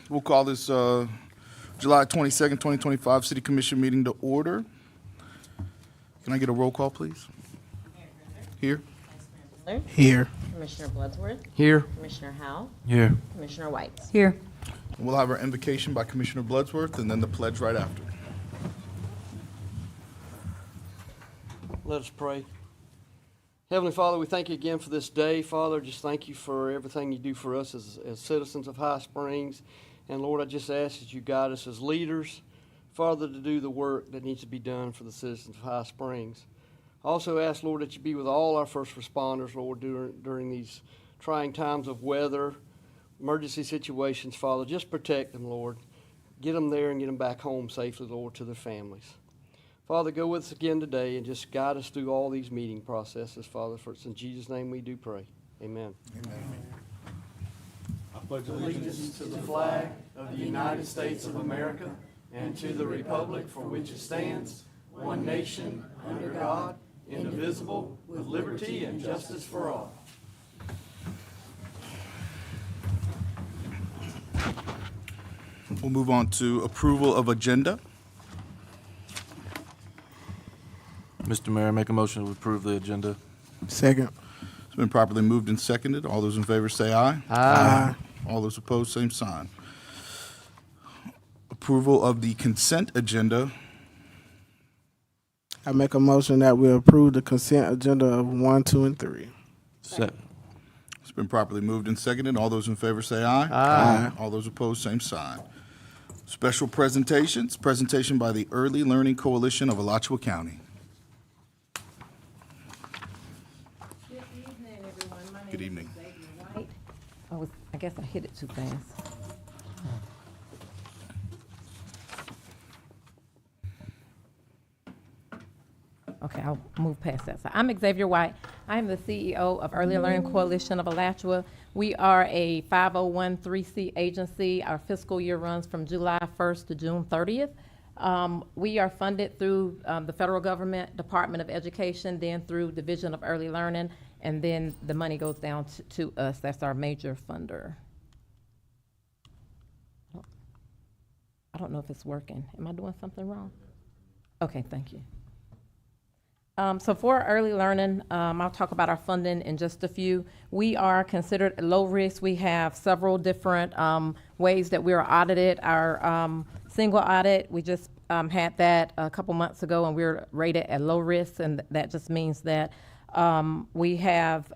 We'll call this July 22nd, 2025 City Commission meeting to order. Can I get a roll call, please? Here. Miller, Here. Commissioner Bloodsworth, Here. Commissioner Howell, Here. Commissioner White. Here. We'll have our invocation by Commissioner Bloodsworth and then the pledge right after. Let us pray. Heavenly Father, we thank you again for this day. Father, just thank you for everything you do for us as citizens of High Springs. And Lord, I just ask that you guide us as leaders, Father, to do the work that needs to be done for the citizens of High Springs. I also ask, Lord, that you be with all our first responders, Lord, during these trying times of weather, emergency situations, Father. Just protect them, Lord. Get them there and get them back home safely, Lord, to their families. Father, go with us again today and just guide us through all these meeting processes, Father. For it's in Jesus' name we do pray. Amen. Amen. I pledge allegiance to the flag of the United States of America and to the republic for which it stands, one nation, under God, indivisible, with liberty and justice for all. We'll move on to approval of agenda. Mr. Mayor, make a motion to approve the agenda. Second. It's been properly moved and seconded. All those in favor say aye. Aye. All those opposed, same sign. Approval of the consent agenda. I make a motion that we approve the consent agenda of 1, 2, and 3. Se- It's been properly moved and seconded. All those in favor say aye. Aye. All those opposed, same sign. Special presentations. Presentation by the Early Learning Coalition of Alachua County. Good evening, everyone. My name Good is evening. Xavier White. I guess I hit it too fast. Okay, I'll move past that. So I'm Xavier White. I'm the CEO of Early Learning Coalition of Alachua. We are a 501(c) agency. Our fiscal year runs from July 1st to June 30th. We are funded through the federal government, Department of Education, then through Division of Early Learning, and then the money goes down to us. That's our major funder. I don't know if it's working. Am I doing something wrong? Okay, thank you. So for early learning, I'll talk about our funding in just a few. We are considered low risk. We have several different ways that we are audited. Our single audit, we just had that a couple months ago, and we're rated at low risk, and that just means that we have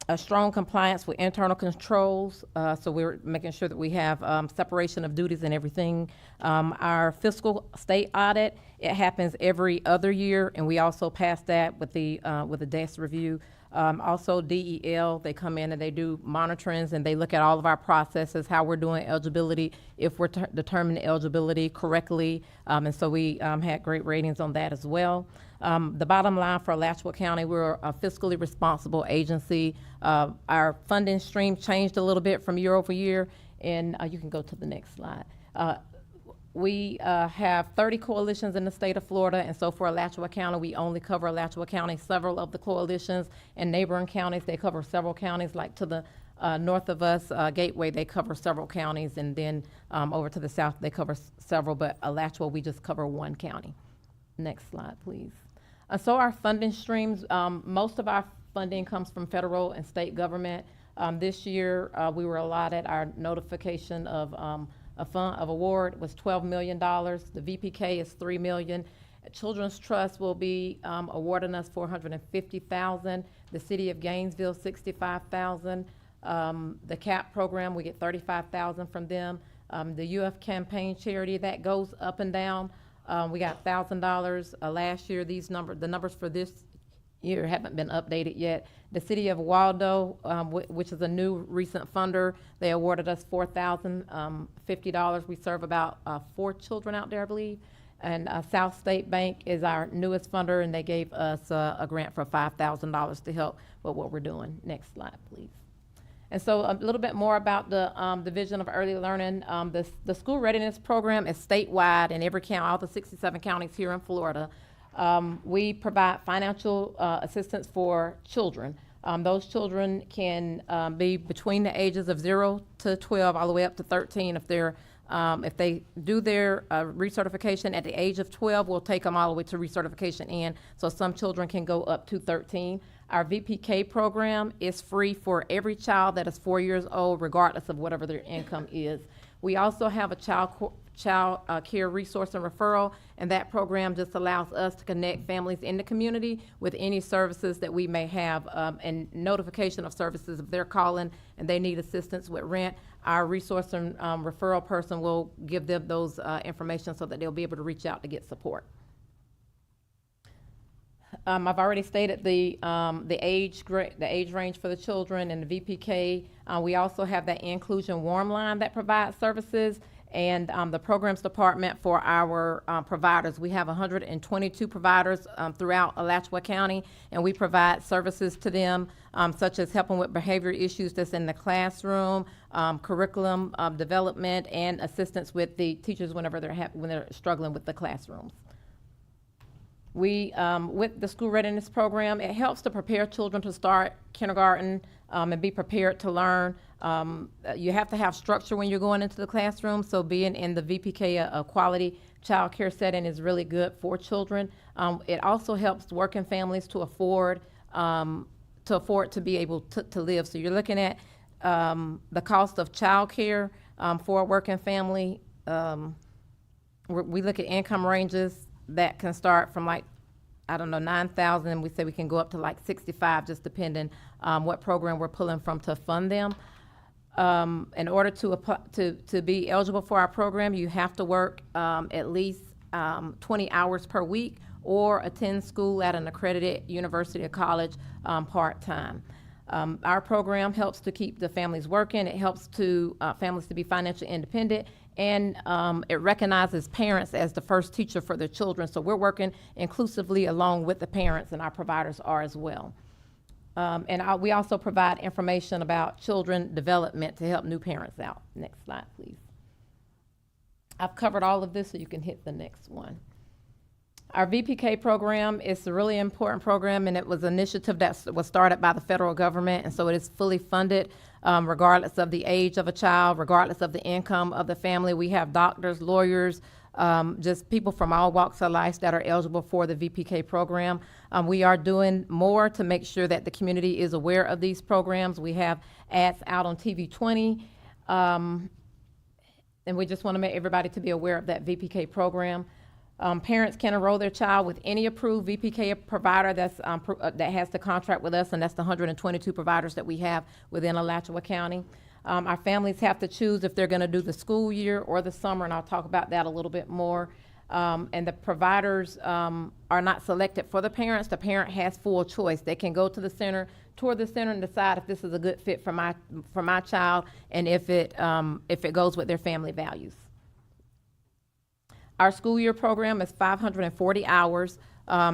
a strong compliance with internal controls, so we're making sure that we have separation of duties and everything. Our fiscal state audit, it happens every other year, and we also pass that with the desk review. Also DEL, they come in and they do monitorings, and they look at all of our processes, how we're doing eligibility, if we're determining eligibility correctly, and so we had great ratings on that as well. The bottom line for Alachua County, we're a fiscally responsible agency. Our funding stream changed a little bit from year over year, and you can go to the next slide. We have 30 coalitions in the state of Florida, and so for Alachua County, we only cover Alachua County. Several of the coalitions in neighboring counties, they cover several counties, like to the north of us, Gateway, they cover several counties, and then over to the south, they cover several, but Alachua, we just cover one county. Next slide, please. So our funding streams, most of our funding comes from federal and state government. This year, we were allotted our notification of a fund of award was $12 million. The VPK is $3 million. Children's Trust will be awarding us $450,000. The City of Gainesville, $65,000. The CAP program, we get $35,000 from them. The UF Campaign Charity, that goes up and down. We got $1,000 last year. The numbers for this year haven't been updated yet. The City of Waldo, which is a new recent funder, they awarded us $4,050. We serve about 4 children out there, I believe. And South State Bank is our newest funder, and they gave us a grant for $5,000 to help with what we're doing. Next slide, please. And so a little bit more about the Division of Early Learning. The School Readiness Program is statewide in every county, all the 67 counties here in Florida. We provide financial assistance for children. Those children can be between the ages of 0 to 12, all the way up to 13. If they do their recertification at the age of 12, we'll take them all the way to recertification in. So some children can go up to 13. Our VPK program is free for every child that is 4 years old, regardless of whatever their income is. We also have a child care resource and referral, and that program just allows us to connect families in the community with any services that we may have, and notification of services if they're calling and they need assistance with rent. Our resource and referral person will give them those information so that they'll be able to reach out to get support. I've already stated the age range for the children and the VPK. We also have that Inclusion Warm Line that provides services, and the programs department for our providers. We have 122 providers throughout Alachua County, and we provide services to them, such as helping with behavior issues that's in the classroom, curriculum development, and assistance with the teachers whenever when they're struggling with the classrooms. We, with the school readiness program, it helps to prepare children to start kindergarten and be prepared to learn. You have to have structure when you're going into the classroom, so being in the VPK, a quality child care setting, is really good for children. It also helps working families to afford to be able to live. So you're looking at the cost of child care for a working family. We look at income ranges that can start from, like, I don't know, 9,000, and we say we can go up to like 65, just depending what program we're pulling from to fund them. In order to apply, to be eligible for our program, you have to work at least 20 hours per week or attend school at an accredited university or college part-time. Our program helps to keep the families working. It helps to families to be financially independent, and it recognizes parents as the first teacher for their children. So we're working inclusively along with the parents, and our providers are as well. We also provide information about children development to help new parents out. Next slide, please. I've covered all of this, so you can hit the next one. Our VPK program is a really important program, and it was an initiative that was started by the federal government, and so it is fully funded regardless of the age of a child, regardless of the income of the family. We have doctors, lawyers, just people from all walks of life that are eligible for the VPK program. We are doing more to make sure that the community is aware of these programs. We have ads out on TV 20, and we just want to make everybody to be aware of that VPK program. Parents can enroll their child with any approved VPK provider that has the contract with us, and that's the 122 providers that we have within Alachua County. Our families have to choose if they're going to do the school year or the summer, and I'll talk about that a little bit more. And the providers are not selected for the parents. The parent has full choice. They can go to the center, tour the center, and decide if this is a good fit for my child, and if it goes with their family values. Our school year program is 540 hours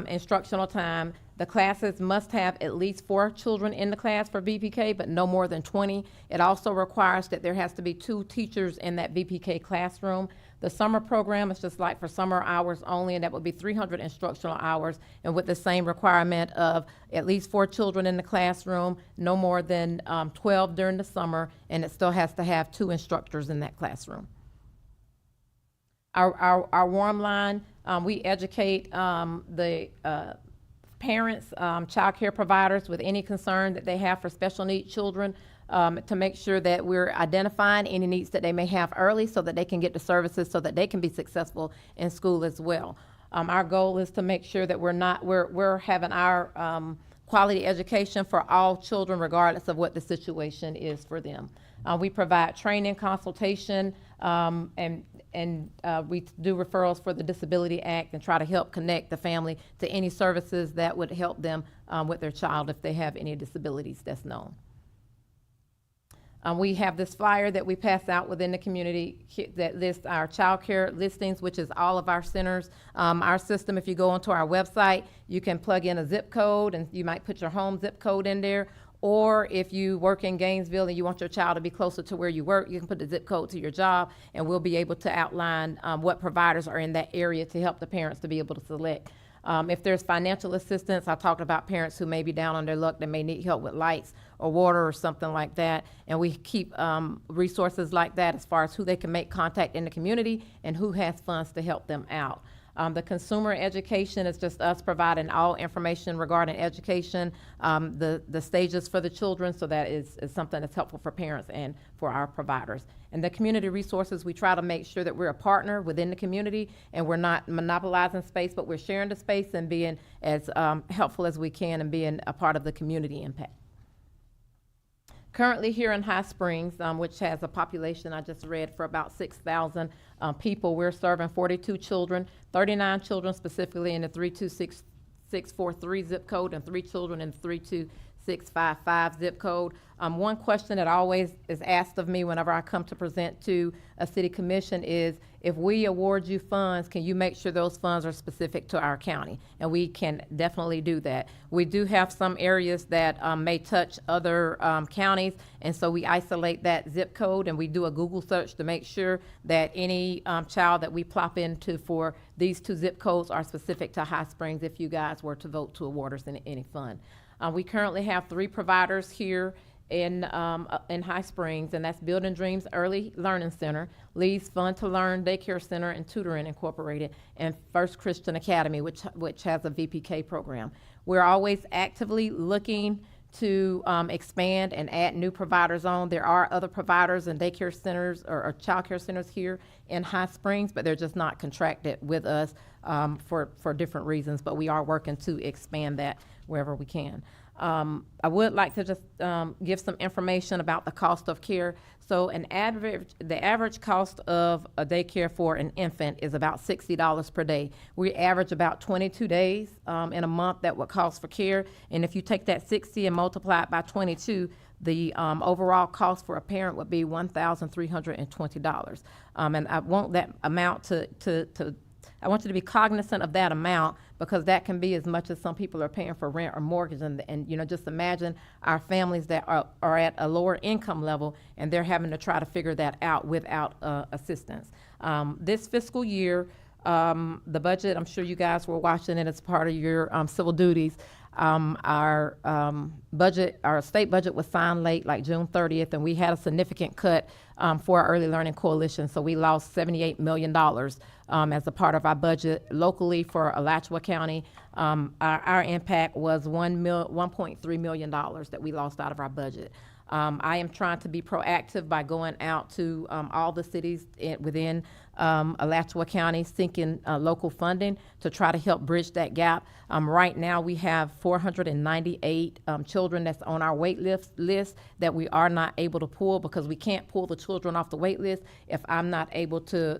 instructional time. The classes must have at least 4 children in the class for VPK, but no more than 20. It also requires that there has to be 2 teachers in that VPK classroom. The summer program is just like for summer hours only, and that would be 300 instructional hours, and with the same requirement of at least 4 children in the classroom, no more than 12 during the summer, and it still has to have 2 instructors in that classroom. Our warm line, we educate the parents, child care providers with any concern that they have for special needs children, to make sure that we're identifying any needs that they may have early so that they can get the services so that they can be successful in school as well. Our goal is to make sure that we're having our quality education for all children regardless of what the situation is for them. We provide training, consultation, and we do referrals for the Disability Act and try to help connect the family to any services that would help them with their child if they have any disabilities that's known. We have this flyer that we pass out within the community that lists our child care listings, which is all of our centers. Our system, if you go onto our website, you can plug in a zip code, and you might put your home zip code in there. Or if you work in Gainesville and you want your child to be closer to where you work, you can put the zip code to your job, and we'll be able to outline what providers are in that area to help the parents to be able to select. If there's financial assistance, I talked about parents who may be down on their luck, that may need help with lights or water or something like that. And we keep resources like that as far as who they can make contact in the community and who has funds to help them out. The consumer education is just us providing all information regarding education, the stages for the children, so that is something that's helpful for parents and for our providers. And the community resources, we try to make sure that we're a partner within the community and we're not monopolizing space, but we're sharing the space and being as helpful as we can and being a part of the community impact. Currently here in High Springs, which has a population I just read for about 6,000 people, we're serving 42 children, 39 children specifically in the 32643 zip code and 3 children in the 32655 zip code. One question that always is asked of me whenever I come to present to a city commission is, if we award you funds, can you make sure those funds are specific to our county? And we can definitely do that. We do have some areas that may touch other counties, and so we isolate that zip code and we do a Google search to make sure that any child that we plop into for these 2 zip codes are specific to High Springs if you guys were to vote to award us any fund. We currently have 3 providers here in High Springs, and that's Building Dreams Early Learning Center, Lee's Fun to Learn Daycare Center and Tutoring Incorporated, and First Christian Academy, which has a VPK program. We're always actively looking to expand and add new providers on. There are other providers and daycare centers or child care centers here in High Springs, but they're just not contracted with us for different reasons, but we are working to expand that wherever we can. I would like to just give some information about the cost of care. So the average cost of a daycare for an infant is about $60 per day. We average about 22 days in a month that would cost for care. And if you take that 60 and multiply it by 22, the overall cost for a parent would be $1,320. And I want that amount I want you to be cognizant of that amount, because that can be as much as some people are paying for rent or mortgage. And you know, just imagine our families that are at a lower income level and they're having to try to figure that out without assistance. This fiscal year, the budget, I'm sure you guys were watching it as part of your civil duties. Our state budget was signed late, like June 30th, and we had a significant cut for our Early Learning Coalition. So we lost $78 million as a part of our budget locally for Alachua County. Our impact was $1.3 million that we lost out of our budget. I am trying to be proactive by going out to all the cities within Alachua County seeking local funding to try to help bridge that gap. Right now we have 498 children that's on our wait list that we are not able to pull, because we can't pull the children off the wait list if I'm not able to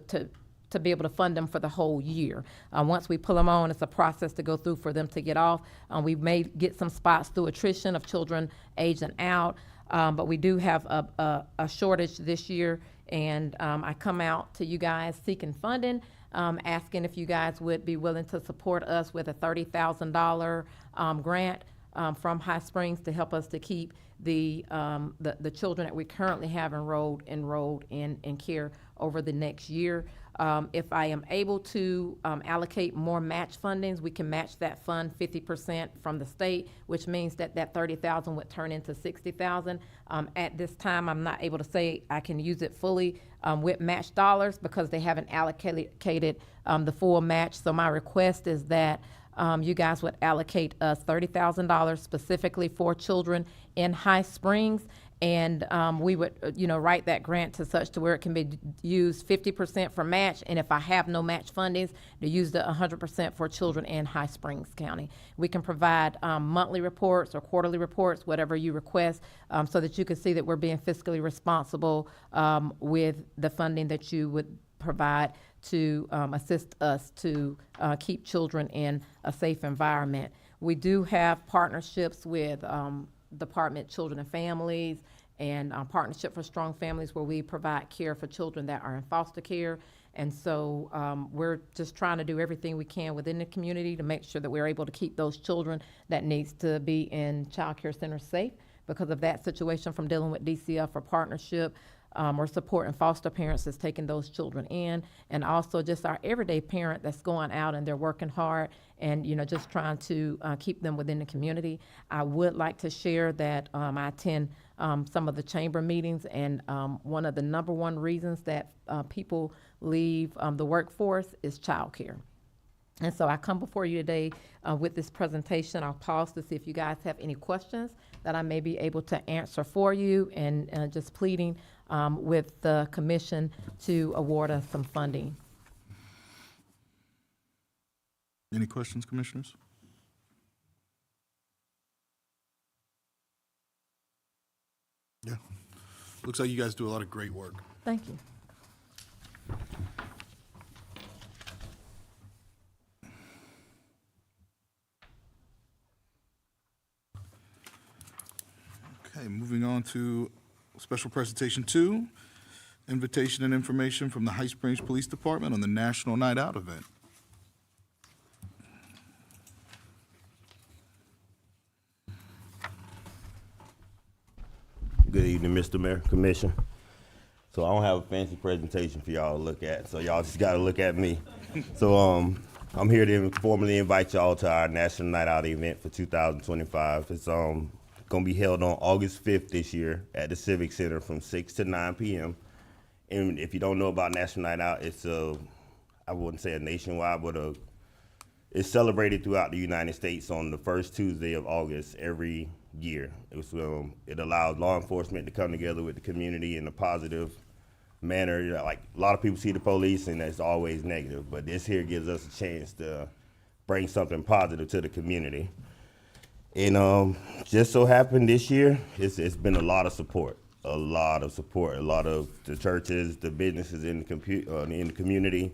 be able to fund them for the whole year. Once we pull them on, it's a process to go through for them to get off. We may get some spots through attrition of children aging out. But we do have a shortage this year, and I come out to you guys seeking funding, asking if you guys would be willing to support us with a $30,000 grant from High Springs to help us to keep the children that we currently have enrolled in care over the next year. If I am able to allocate more match fundings, we can match that fund 50% from the state, which means that $30,000 would turn into $60,000. At this time, I'm not able to say I can use it fully with match dollars, because they haven't allocated the full match. So my request is that you guys would allocate us $30,000 specifically for children in High Springs. And we would, write that grant to such to where it can be used 50% for match, and if I have no match fundings, to use the 100% for children in High Springs County. We can provide monthly reports or quarterly reports, whatever you request, so that you can see that we're being fiscally responsible with the funding that you would provide to assist us to keep children in a safe environment. We do have partnerships with Department of Children and Families and Partnership for Strong Families, where we provide care for children that are in foster care. And so we're just trying to do everything we can within the community to make sure that we're able to keep those children that needs to be in child care centers safe because of that situation, from dealing with DCF or Partnership. or supporting foster parents that's taking those children in, and also just our everyday parent that's going out and they're working hard and, just trying to keep them within the community. I would like to share that I attend some of the chamber meetings, and one of the number one reasons that people leave the workforce is childcare. And so I come before you today with this presentation. I'll pause to see if you guys have any questions that I may be able to answer for you, and just pleading with the commission to award us some funding. Any questions, commissioners? Yeah. Looks like you guys do a lot of great work. Thank you. Okay, moving on to special presentation 2, invitation and information from the High Springs Police Department on the National Night Out event. Good evening, Mr. Mayor, Commission. So I don't have a fancy presentation for y'all to look at, so y'all just gotta look at me. So I'm here to formally invite y'all to our National Night Out event for 2025. It's gonna be held on August 5th this year at the Civic Center from 6 to 9 p.m. And if you don't know about National Night Out, it's I wouldn't say a nationwide, but it's celebrated throughout the United States on the first Tuesday of August every year. It allows law enforcement to come together with the community in a positive manner. Like, a lot of people see the police and it's always negative, but this here gives us a chance to bring something positive to the community. And just so happened this year, it's been a lot of support. A lot of the churches, the businesses in the community,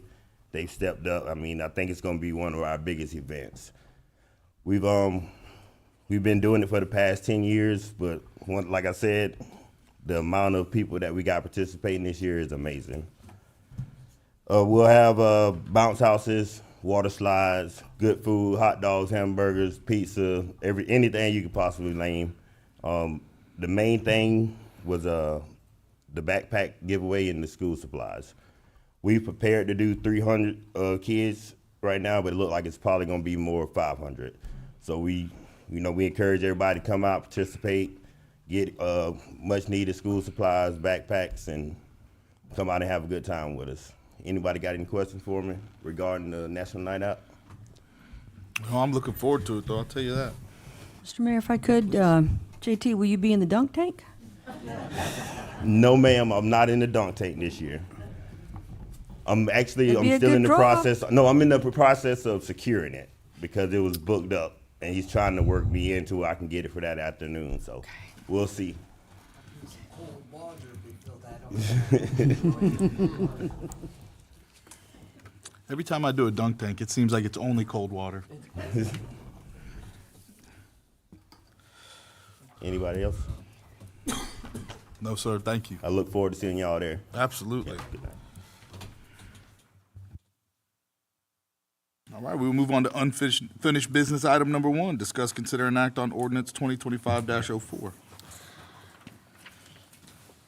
they've stepped up. I mean, I think it's going to be one of our biggest events. We've been doing it for the past 10 years, but like I said, the amount of people that we got participating this year is amazing. We'll have bounce houses, water slides, good food, hot dogs, hamburgers, pizza, anything you could possibly name. The main thing was the backpack giveaway and the school supplies. We've prepared to do 300 kids right now, but it looks like it's probably going to be more 500. So we encourage everybody to come out, participate, get much needed school supplies, backpacks, and come out and have a good time with us. Anybody got any questions for me regarding the National Night Out? Oh, I'm looking forward to it, though, I'll tell you that. Mr. Mayor, if I could, JT, will you be in the dunk tank? No, ma'am, I'm not in the dunk tank this year. I'm still in the draw. process. No, I'm in the process of securing it because it was booked up, and he's trying to work me into where I can get it for that afternoon. So we'll see. Every time I do a dunk tank, it seems like it's only cold water. Anybody else? No, sir, thank you. I look forward to seeing y'all there. Absolutely. Good night. All right, we'll move on to unfinished business item number 1, discuss, consider, and act on ordinance 2025-04.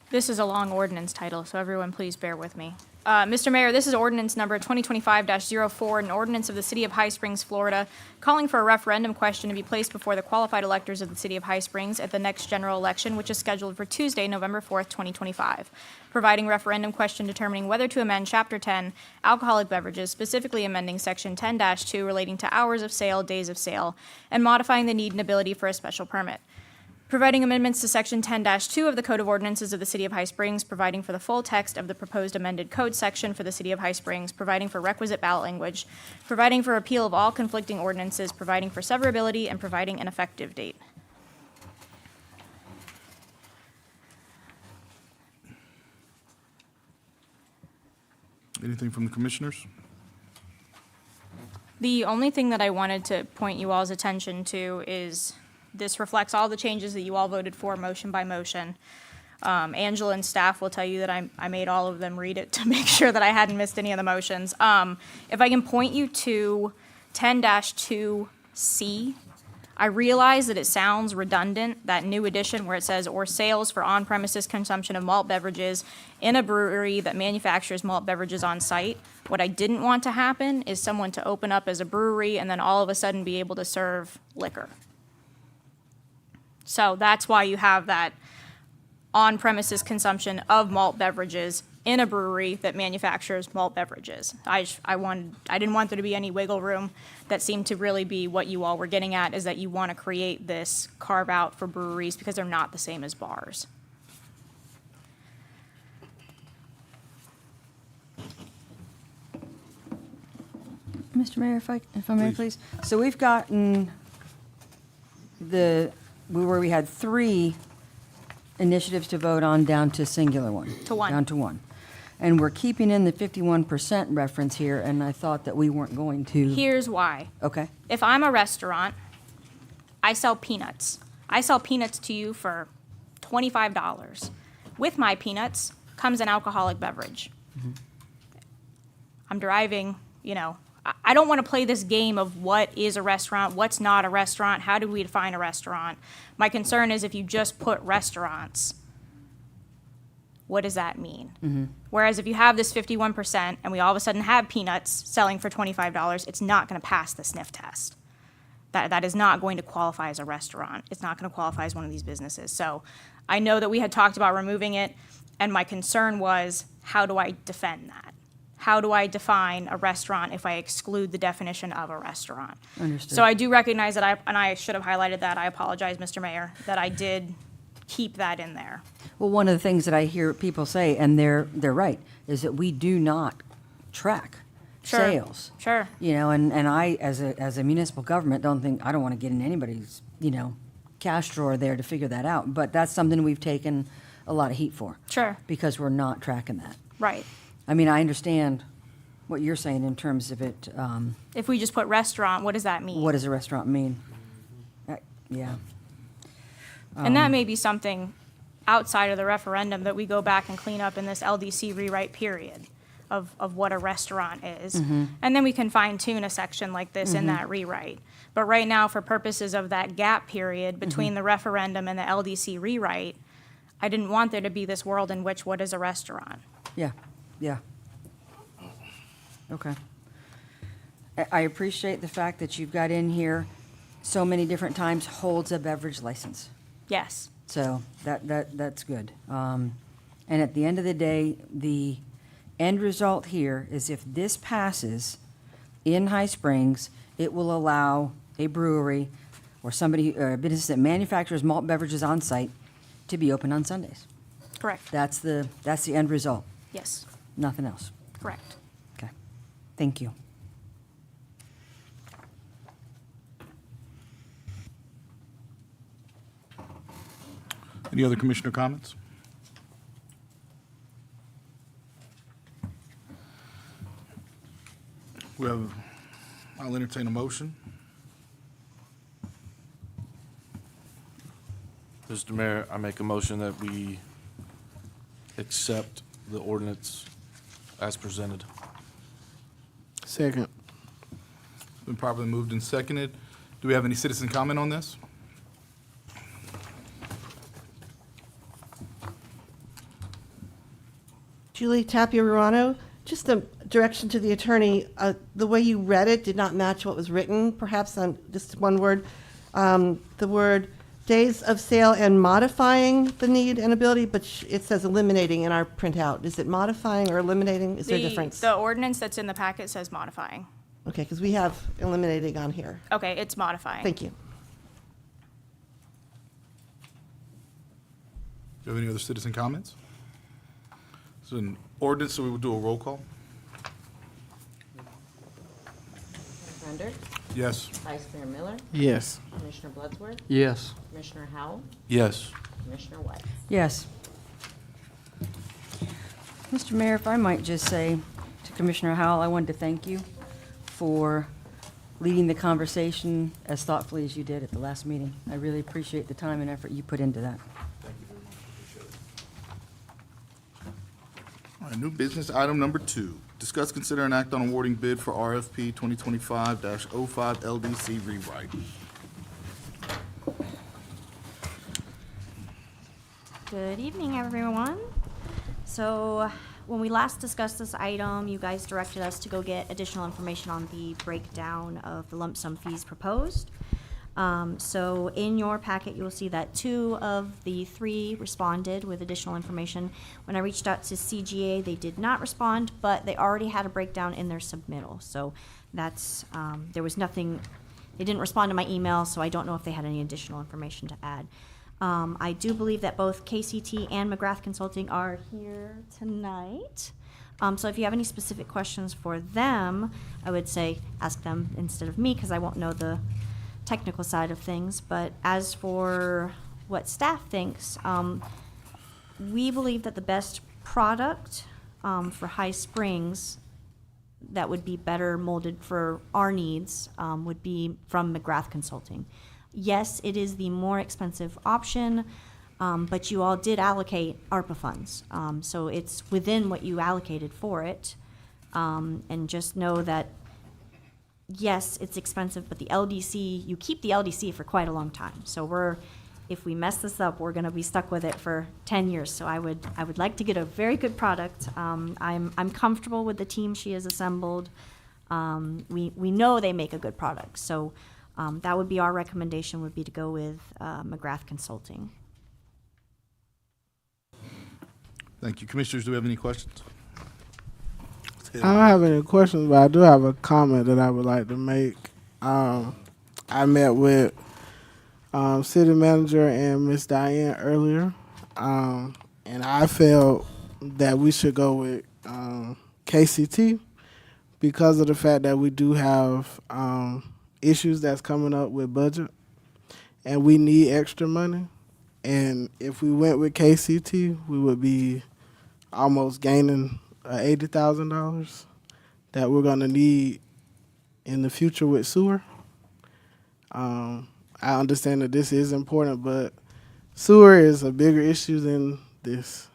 This is a long ordinance title, so everyone please bear with me. Mr. Mayor, this is ordinance number 2025-04, an ordinance of the City of High Springs, Florida, calling for a referendum question to be placed before the qualified electors of the City of High Springs at the next general election, which is scheduled for Tuesday, November 4th, 2025. Providing referendum question determining whether to amend Chapter 10, alcoholic beverages, specifically amending Section 10-2 relating to hours of sale, days of sale, and modifying the need and ability for a special permit. Providing amendments to Section 10-2 of the Code of Ordinances of the City of High Springs, providing for the full text of the proposed amended code section for the City of High Springs, providing for requisite ballot language, providing for repeal of all conflicting ordinances, providing for severability, and providing an effective date. Anything from the commissioners? The only thing that I wanted to point you all's attention to is this reflects all the changes that you all voted for, motion by motion. Angela and staff will tell you that I made all of them read it to make sure that I hadn't missed any of the motions. If I can point you to 10-2C, I realize that it sounds redundant, that new addition where it says, or sales for on-premises consumption of malt beverages in a brewery that manufactures malt beverages on site. What I didn't want to happen is someone to open up as a brewery and then all of a sudden be able to serve liquor. So that's why you have that on-premises consumption of malt beverages in a brewery that manufactures malt beverages. I didn't want there to be any wiggle room. That seemed to really be what you all were getting at, is that you want to create this carve-out for breweries because they're not the same as bars. Mr. Mayor, if I may, please. So we've gotten where we had 3 initiatives to vote on down to singular one. To one. Down to one. And we're keeping in the 51% reference here, and I thought that we weren't going to. Here's why. Okay. If I'm a restaurant, I sell peanuts. I sell peanuts to you for $25. With my peanuts comes an alcoholic beverage. I'm driving, I don't want to play this game of what is a restaurant, what's not a restaurant, how do we define a restaurant. My concern is if you just put restaurants, what does that mean? Whereas if you have this 51% and we all of a sudden have peanuts selling for $25, it's not going to pass the sniff test. That is not going to qualify as a restaurant. It's not going to qualify as one of these businesses. So I know that we had talked about removing it, and my concern was, how do I defend that? How do I define a restaurant if I exclude the definition of a restaurant? Understood. So I do recognize that I should have highlighted that. I apologize, Mr. Mayor, that I did keep that in there. Well, one of the things that I hear people say, and they're right, is that we do not track Sure. sales. Sure. And I, as a municipal government, I don't want to get in anybody's, cash drawer there to figure that out. But that's something we've taken a lot of heat for. Sure. Because we're not tracking that. Right. I mean, I understand what you're saying in terms of it. If we just put restaurant, what does that mean? What does a restaurant mean? Yeah. And that may be something outside of the referendum that we go back and clean up in this LDC rewrite period of what a restaurant is. And then we can fine tune a section like this in that rewrite. But right now, for purposes of that gap period between the referendum and the LDC rewrite, I didn't want there to be this world in which what is a restaurant? Yeah. Okay. I appreciate the fact that you've got in here so many different times holds a beverage license. Yes. So that's good. And at the end of the day, the end result here is if this passes in High Springs, it will allow a brewery or a business that manufactures malt beverages on site to be open on Sundays. Correct. That's the end result. Yes. Nothing else. Correct. Okay. Thank you. Any other commissioner comments? I'll entertain a motion. Mr. Mayor, I make a motion that we accept the ordinance as presented. Second. It's been properly moved and seconded. Do we have any citizen comment on this? Julie Tapia Ruano, just a direction to the attorney. The way you read it did not match what was written, perhaps on just one word. The word days of sale and modifying the need and ability, but it says eliminating in our printout. Is it modifying or eliminating? Is there a difference? The ordinance that's in the packet says modifying. Okay, because we have eliminating on here. Okay, it's modifying. Thank you. Do you have any other citizen comments? It's an ordinance, so we will do a roll call. Commissioner Render, Yes. Vice Mayor Miller, Yes. Commissioner Bloodsworth, Yes. Commissioner Howell, Yes. Commissioner White. Yes. Mr. Mayor, if I might just say to Commissioner Howell, I wanted to thank you for leading the conversation as thoughtfully as you did at the last meeting. I really appreciate the time and effort you put into that. All right, new business item number 2. Discuss, consider, and act on awarding bid for RFP 2025-05 LDC rewrite. Good evening, everyone. So, when we last discussed this item, you guys directed us to go get additional information on the breakdown of the lump sum fees proposed. So in your packet, you will see that 2 of the 3 responded with additional information. When I reached out to CGA, they did not respond, but they already had a breakdown in their submittal. So that's, there was nothing, they didn't respond to my email, so I don't know if they had any additional information to add. I do believe that both KCT and McGrath Consulting are here tonight. So if you have any specific questions for them, I would say ask them instead of me, because I won't know the technical side of things. But as for what staff thinks, we believe that the best product for High Springs that would be better molded for our needs would be from McGrath Consulting. Yes, it is the more expensive option, but you all did allocate ARPA funds. So it's within what you allocated for it. And just know that, yes, it's expensive, but the LDC, you keep the LDC for quite a long time. So if we mess this up, we're gonna be stuck with it for 10 years. So I would like to get a very good product. I'm comfortable with the team she has assembled. We know they make a good product. So that would be our recommendation, would be to go with McGrath Consulting. Thank you. Commissioners, do we have any questions? I don't have any questions, but I do have a comment that I would like to make. I met with city manager and Miss Diane earlier, and I felt that we should go with KCT because of the fact that we do have issues that's coming up with budget, and we need extra money. And if we went with KCT, we would be almost gaining $80,000 that we're gonna need in the future with sewer. I understand that this is important, but sewer is a bigger issue than this.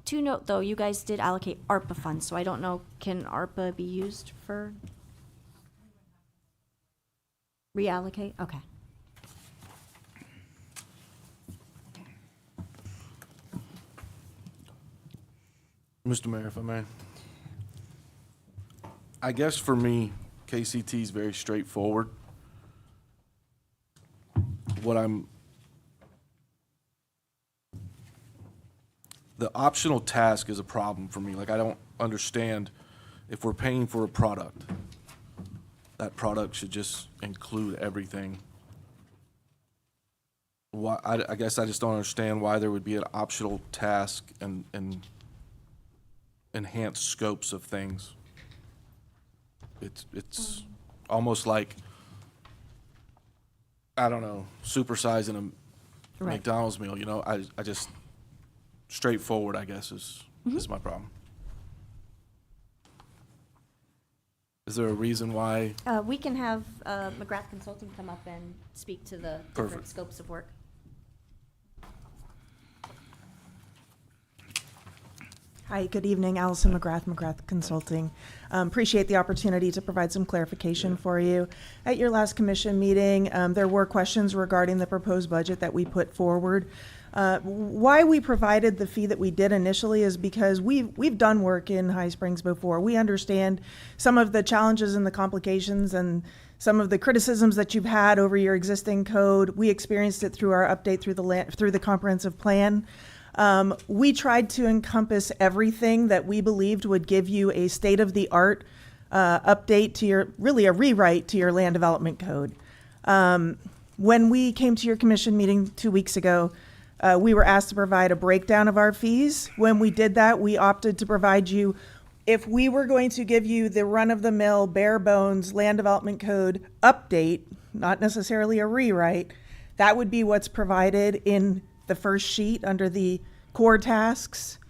To note, though, you guys did allocate ARPA funds, so I don't know, can ARPA be used for reallocate? Okay. Mr. Mayor, if I may. I guess for me, KCT is very straightforward. The optional task is a problem for me. Like, I don't understand if we're paying for a product, that product should just include everything. Why, I guess I just don't understand why there would be an optional task and enhanced scopes of things. It's almost like, I don't know, supersizing a Right. McDonald's meal, you know? I just, straightforward, I guess, is my problem. Is there a reason why? We can have McGrath Consulting come up and speak to the different Perfect. scopes of work. Hi, good evening. Allison McGrath, McGrath Consulting. Appreciate the opportunity to provide some clarification for you. At your last commission meeting, there were questions regarding the proposed budget that we put forward. Why we provided the fee that we did initially is because we've done work in High Springs before. We understand some of the challenges and the complications and some of the criticisms that you've had over your existing code. We experienced it through our update through the comprehensive plan. We tried to encompass everything that we believed would give you a state-of-the-art update to really a rewrite to your land development code. When we came to your commission meeting 2 weeks ago, we were asked to provide a breakdown of our fees. When we did that, we opted to provide you, if we were going to give you the run-of-the-mill, bare-bones land development code update, not necessarily a rewrite, that would be what's provided in the first sheet under the core tasks.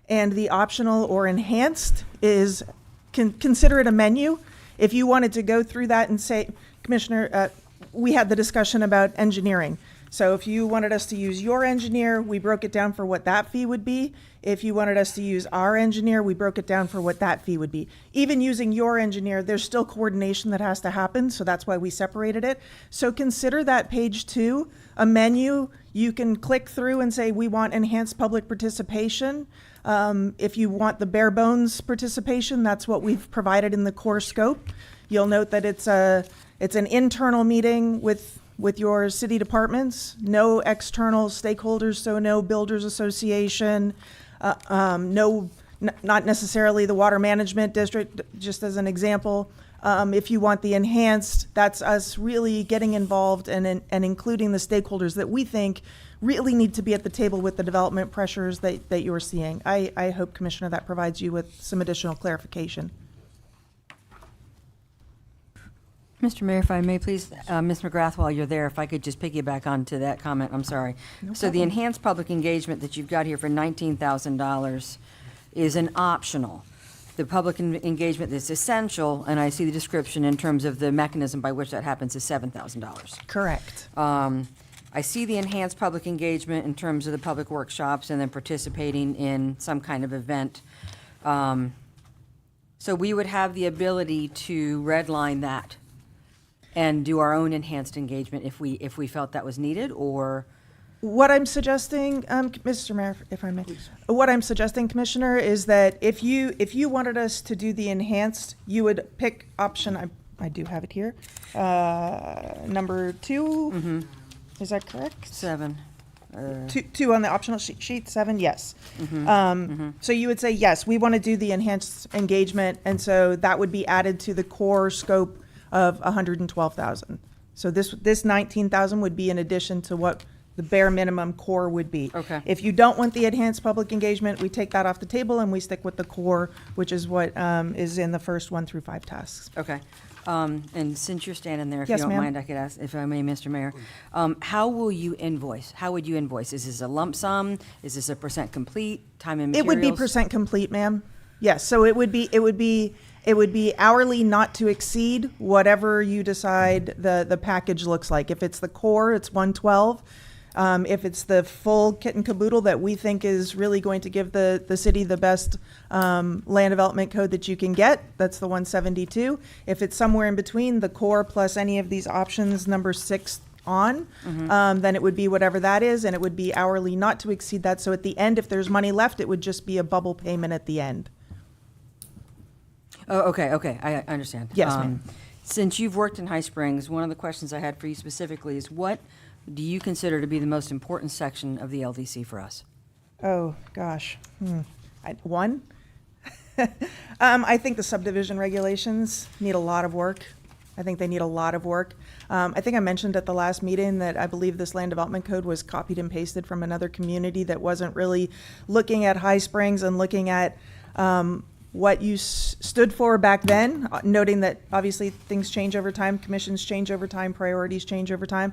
And the optional or enhanced is, consider it a menu. If you wanted to go through that and say, Commissioner, we had the discussion about engineering. So if you wanted us to use your engineer, we broke it down for what that fee would be. If you wanted us to use our engineer, we broke it down for what that fee would be. Even using your engineer, there's still coordination that has to happen, so that's why we separated it. So consider that page 2 a menu. You can click through and say, we want enhanced public participation. If you want the bare bones participation, that's what we've provided in the core scope. You'll note that it's an internal meeting with your city departments, no external stakeholders, so no builders association, not necessarily the water management district, just as an example. If you want the enhanced, that's us really getting involved and including the stakeholders that we think really need to be at the table with the development pressures that you're seeing. I hope, Commissioner, that provides you with some additional clarification. Mr. Mayor, if I may please, Ms. McGrath, while you're there, if I could just piggyback onto that comment, I'm sorry. So the enhanced public engagement that you've got here for $19,000 is an optional. The public engagement that's essential, and I see the description in terms of the mechanism by which that happens, is $7,000. Correct. I see the enhanced public engagement in terms of the public workshops and then participating in some kind of event. So we would have the ability to redline that and do our own enhanced engagement if we felt that was needed, or? What I'm suggesting, Mr. Mayor, if I may, what I'm suggesting, Commissioner, is that if you wanted us to do the enhanced, you would pick option, I do have it here, number 2. Is that correct? 7. Two on the optional sheet, 7, yes. So you would say, yes, we want to do the enhanced engagement, and so that would be added to the core scope of 112,000. So this 19,000 would be in addition to what the bare minimum core would be. Okay. If you don't want the enhanced public engagement, we take that off the table and we stick with the core, which is what is in the first 1 through 5 tasks. Okay. And since you're standing there, if Yes, you don't ma'am. mind, I could ask, if I may, Mr. Mayor, how will you invoice? How would you invoice? Is this a lump sum? Is this a percent complete, time and It materials? would be percent complete, ma'am. Yes, so it would be hourly not to exceed whatever you decide the package looks like. If it's the core, it's 112. If it's the full kit and caboodle that we think is really going to give the city the best land development code that you can get, that's the 172. If it's somewhere in between, the core plus any of these options, number 6 on, then it would be whatever that is, and it would be hourly not to exceed that. So at the end, if there's money left, it would just be a bubble payment at the end. Oh, okay, I understand. Yes, ma'am. Since you've worked in High Springs, one of the questions I had for you specifically is, what do you consider to be the most important section of the LDC for us? Oh, gosh. One? I think the subdivision regulations need a lot of work. I think they need a lot of work. I think I mentioned at the last meeting that I believe this land development code was copied and pasted from another community that wasn't really looking at High Springs and looking at what you stood for back then, noting that obviously things change over time, commissions change over time, priorities change over time.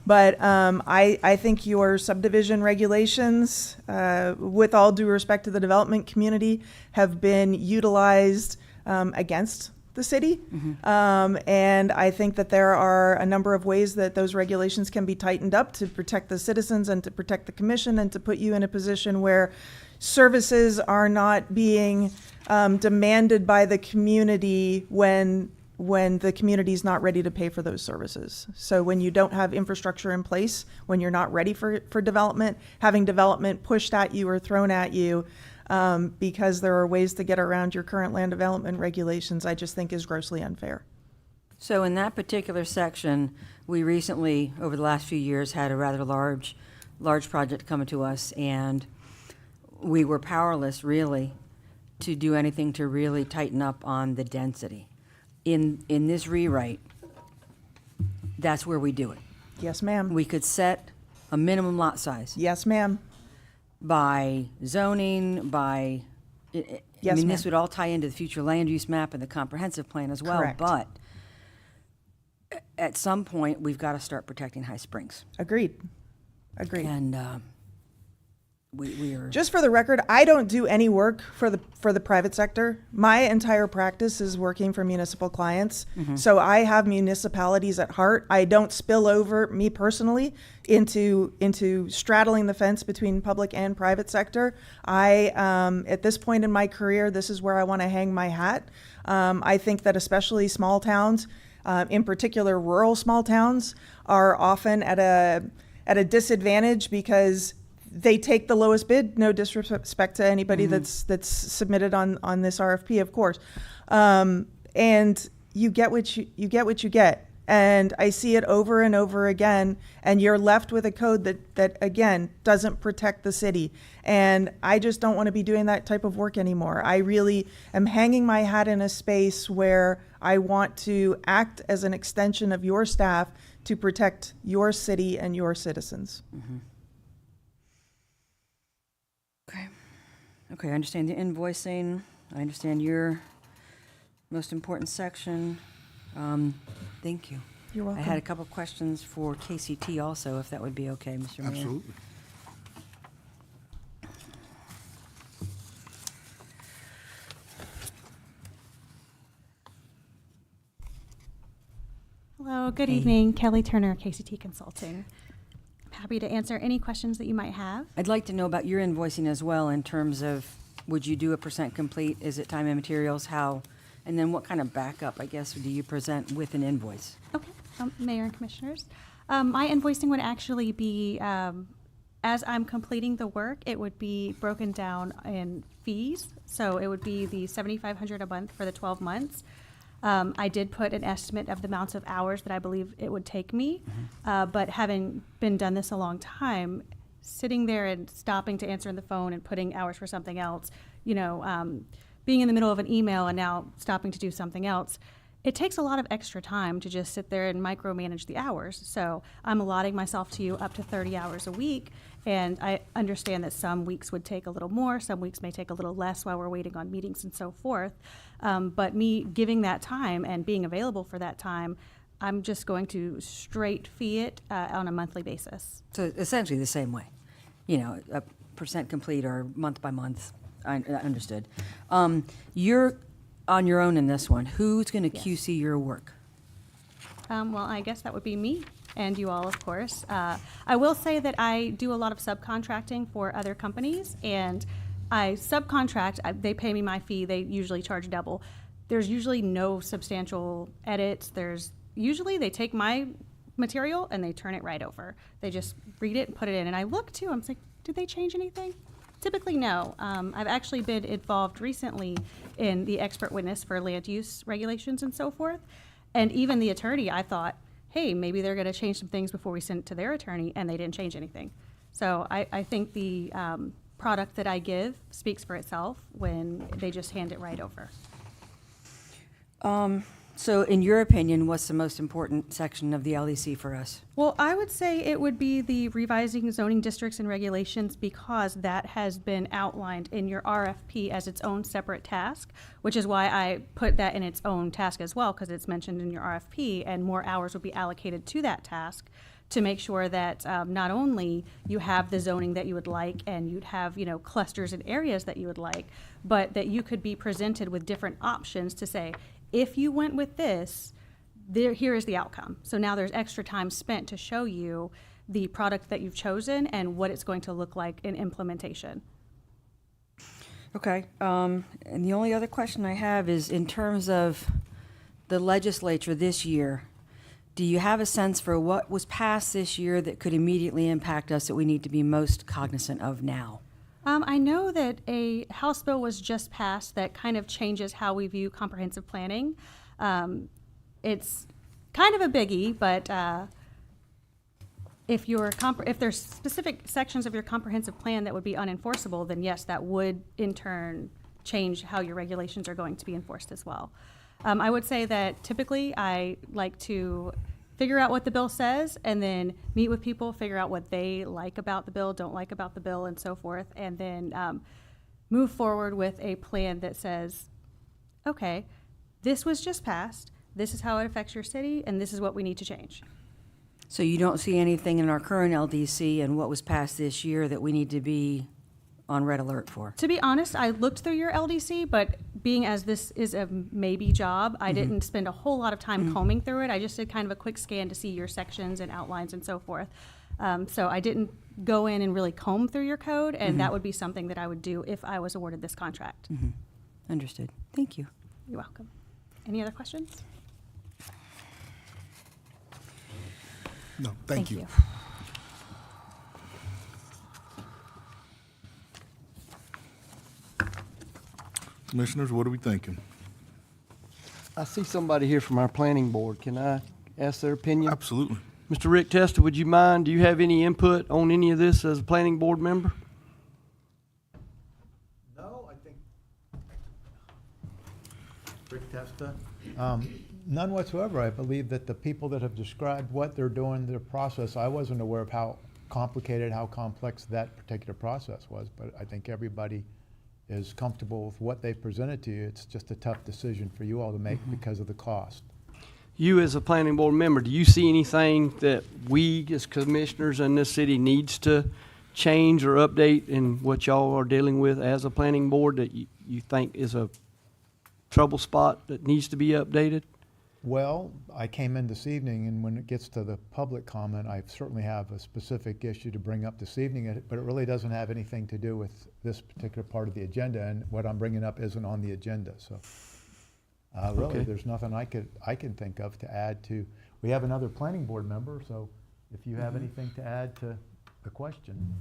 But I think your subdivision regulations, with all due respect to the development community, have been utilized against the city. And I think that there are a number of ways that those regulations can be tightened up to protect the citizens and to protect the commission and to put you in a position where services are not being demanded by the community when the community is not ready to pay for those services. So when you don't have infrastructure in place, when you're not ready for development, having development pushed at you or thrown at you because there are ways to get around your current land development regulations, I just think is grossly unfair. So in that particular section, we recently, over the last few years, had a rather large project come to us, and we were powerless, really, to do anything to really tighten up on the density. In this rewrite, that's where we do it. Yes, ma'am. We could set a minimum lot size Yes, ma'am. by zoning, by, I Yes, mean, ma'am. this would all tie into the future land use map and the comprehensive plan as well. Correct. But at some point, we've got to start protecting High Springs. Agreed. Agreed. And we are. Just for the record, I don't do any work for the private sector. My entire practice is working for municipal clients. So I have municipalities at heart. I don't spill over, me personally, into straddling the fence between public and private sector. At this point in my career, this is where I want to hang my hat. I think that especially small towns, in particular rural small towns, are often at a disadvantage because they take the lowest bid, no disrespect to anybody that's submitted on this RFP, of course. And you get what you get. And I see it over and over again, and you're left with a code that again, doesn't protect the city. And I just don't want to be doing that type of work anymore. I really am hanging my hat in a space where I want to act as an extension of your staff to protect your city and your citizens. Okay, I understand the invoicing. I understand your most important section. Thank you. You're welcome. I had a couple questions for KCT also, if that would be okay, Mr. Mayor. Absolutely. Hello, good evening. Kelly Turner, KCT Consulting. I'm happy to answer any questions that you might have. I'd like to know about your invoicing as well in terms of, would you do a % complete? Is it time and materials? How? And then what kind of backup, I guess, do you present with an invoice? Okay, Mayor and Commissioners. My invoicing would actually be, as I'm completing the work, it would be broken down in fees. So it would be the $7,500 a month for the 12 months. I did put an estimate of the amounts of hours that I believe it would take me, but having been done this a long time, sitting there and stopping to answer the phone and putting hours for something else, being in the middle of an email and now stopping to do something else, it takes a lot of extra time to just sit there and micromanage the hours. So I'm allotting myself to you up to 30 hours a week, and I understand that some weeks would take a little more, some weeks may take a little less while we're waiting on meetings and so forth. But me giving that time and being available for that time, I'm just going to straight fee it on a monthly basis. So essentially the same way, a % complete or month by month. I understood. You're on your own in this one. Who's going to QC your work? Well, I guess that would be me and you all, of course. I will say that I do a lot of subcontracting for other companies, and I subcontract. They pay me my fee. They usually charge double. There's usually no substantial edits. They take my material and they turn it right over. They just read it and put it in. And I look too. I'm like, did they change anything? Typically, no. I've actually been involved recently in the expert witness for land use regulations and so forth. And even the attorney, I thought, hey, maybe they're going to change some things before we send it to their attorney, and they didn't change anything. So I think the product that I give speaks for itself when they just hand it right over. So in your opinion, what's the most important section of the LEC for us? Well, I would say it would be the revising zoning districts and regulations, because that has been outlined in your RFP as its own separate task, which is why I put that in its own task as well, because it's mentioned in your RFP, and more hours will be allocated to that task to make sure that not only you have the zoning that you would like and you'd have, clusters and areas that you would like, but that you could be presented with different options to say, if you went with this, here is the outcome. So now there's extra time spent to show you the product that you've chosen and what it's going to look like in implementation. Okay. And the only other question I have is in terms of the legislature this year, do you have a sense for what was passed this year that could immediately impact us that we need to be most cognizant of now? I know that a House bill was just passed that kind of changes how we view comprehensive planning. It's kind of a biggie, but if there's specific sections of your comprehensive plan that would be unenforceable, then yes, that would in turn change how your regulations are going to be enforced as well. I would say that typically I like to figure out what the bill says and then meet with people, figure out what they like about the bill, don't like about the bill, and so forth, and then move forward with a plan that says, okay, this was just passed, this is how it affects your city, and this is what we need to change. So you don't see anything in our current LDC and what was passed this year that we need to be on red alert for? To be honest, I looked through your LDC, but being as this is a maybe job, I didn't spend a whole lot of time combing through it. I just did kind of a quick scan to see your sections and outlines and so forth. So I didn't go in and really comb through your code, and that would be something that I would do if I was awarded this contract. Understood. Thank you. You're welcome. Any other questions? No, thank you. Commissioners, what are we thinking? I see somebody here from our planning board. Can I ask their opinion? Absolutely. Mr. Rick Testa, would you mind? Do you have any input on any of this as a planning board member? No, I think. Rick Testa? None whatsoever. I believe that the people that have described what they're doing, their process, I wasn't aware of how complicated, how complex that particular process was, but I think everybody is comfortable with what they've presented to you. It's just a tough decision for you all to make because of the cost. You as a planning board member, do you see anything that we as commissioners in this city needs to change or update in what y'all are dealing with as a planning board that you think is a trouble spot that needs to be updated? Well, I came in this evening, and when it gets to the public comment, I certainly have a specific issue to bring up this evening, but it really doesn't have anything to do with this particular part of the agenda, and what I'm bringing up isn't on the agenda, so. Really, Okay. there's nothing I can think of to add to. We have another planning board member, so if you have anything to add to the question.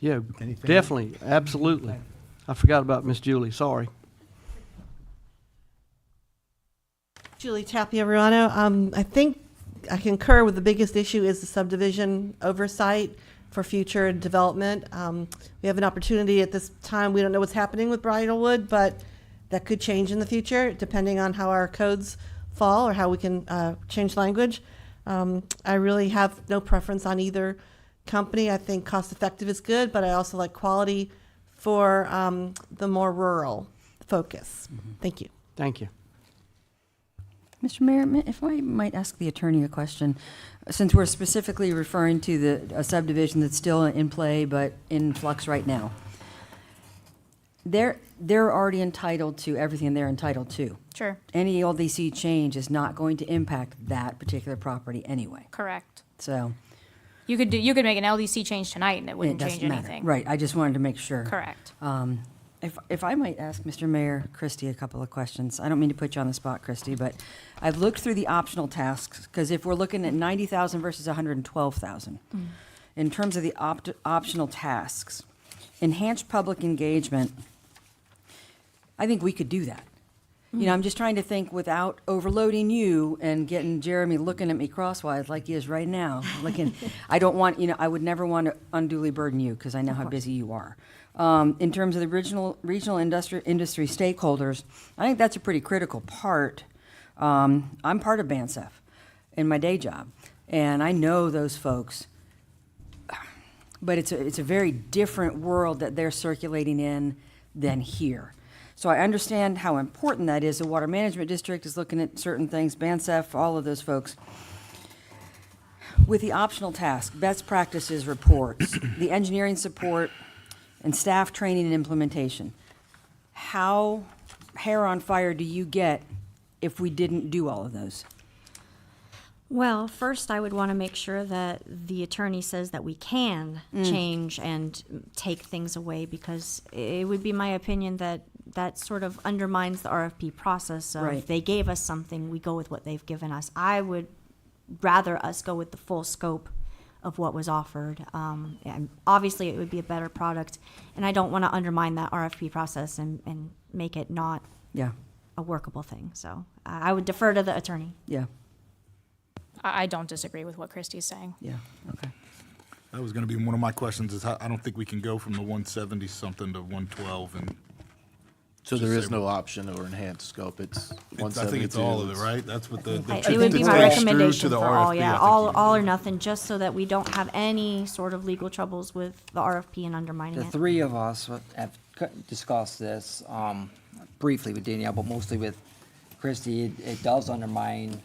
Yeah, Anything? definitely, absolutely. I forgot about Miss Julie, sorry. Julie Tapia Ruano. I think I concur with the biggest issue is the subdivision oversight for future development. We have an opportunity at this time. We don't know what's happening with Bridlewood, but that could change in the future depending on how our codes fall or how we can change language. I really have no preference on either company. I think cost effective is good, but I also like quality for the more rural focus. Thank you. Thank you. Mr. Mayor, if I might ask the attorney a question, since we're specifically referring to a subdivision that's still in play but in flux right now. They're already entitled to everything they're entitled to. Sure. Any LDC change is not going to impact that particular property anyway. Correct. So You could make an LDC change tonight and it wouldn't doesn't change matter. anything. Right, I just wanted to make sure. Correct. If I might ask Mr. Mayor Christie a couple of questions. I don't mean to put you on the spot, Christie, but I've looked through the optional tasks, because if we're looking at 90,000 versus 112,000, in terms of the optional tasks, enhanced public engagement, I think we could do that. You know, I'm just trying to think without overloading you and getting Jeremy looking at me crosswise like he is right now. I don't want, I would never want to unduly burden you because I know how busy you are. In terms of the regional industry stakeholders, I think that's a pretty critical part. I'm part of BANSF in my day job, and I know those folks. But it's a very different world that they're circulating in than here. So I understand how important that is. The Water Management District is looking at certain things, BANSF, all of those folks. With the optional task, best practices reports, the engineering support, and staff training and implementation, how hair on fire do you get if we didn't do all of those? Well, first, I would want to make sure that the attorney says that we can change and take things away, because it would be my opinion that that sort of undermines the RFP process. Of If they gave us something, we go with what they've given us. I would rather us go with the full scope of what was offered. And obviously, it would be a better product, and I don't want to undermine that RFP process and make it not a workable thing. So I would defer to the attorney. Yeah. I don't disagree with what Christie's saying. Yeah, okay. That was going to be one of my questions, is I don't think we can go from the 170 something to 112 and. So there is no option or enhanced scope, it's 172. I think it's all of it, right? That's what the. It would be my recommendation for all, RFP, all or nothing, just so that we don't have any sort of legal troubles with the RFP and undermining The it. three of us have discussed this briefly with Danielle, but mostly with Christie. It does undermine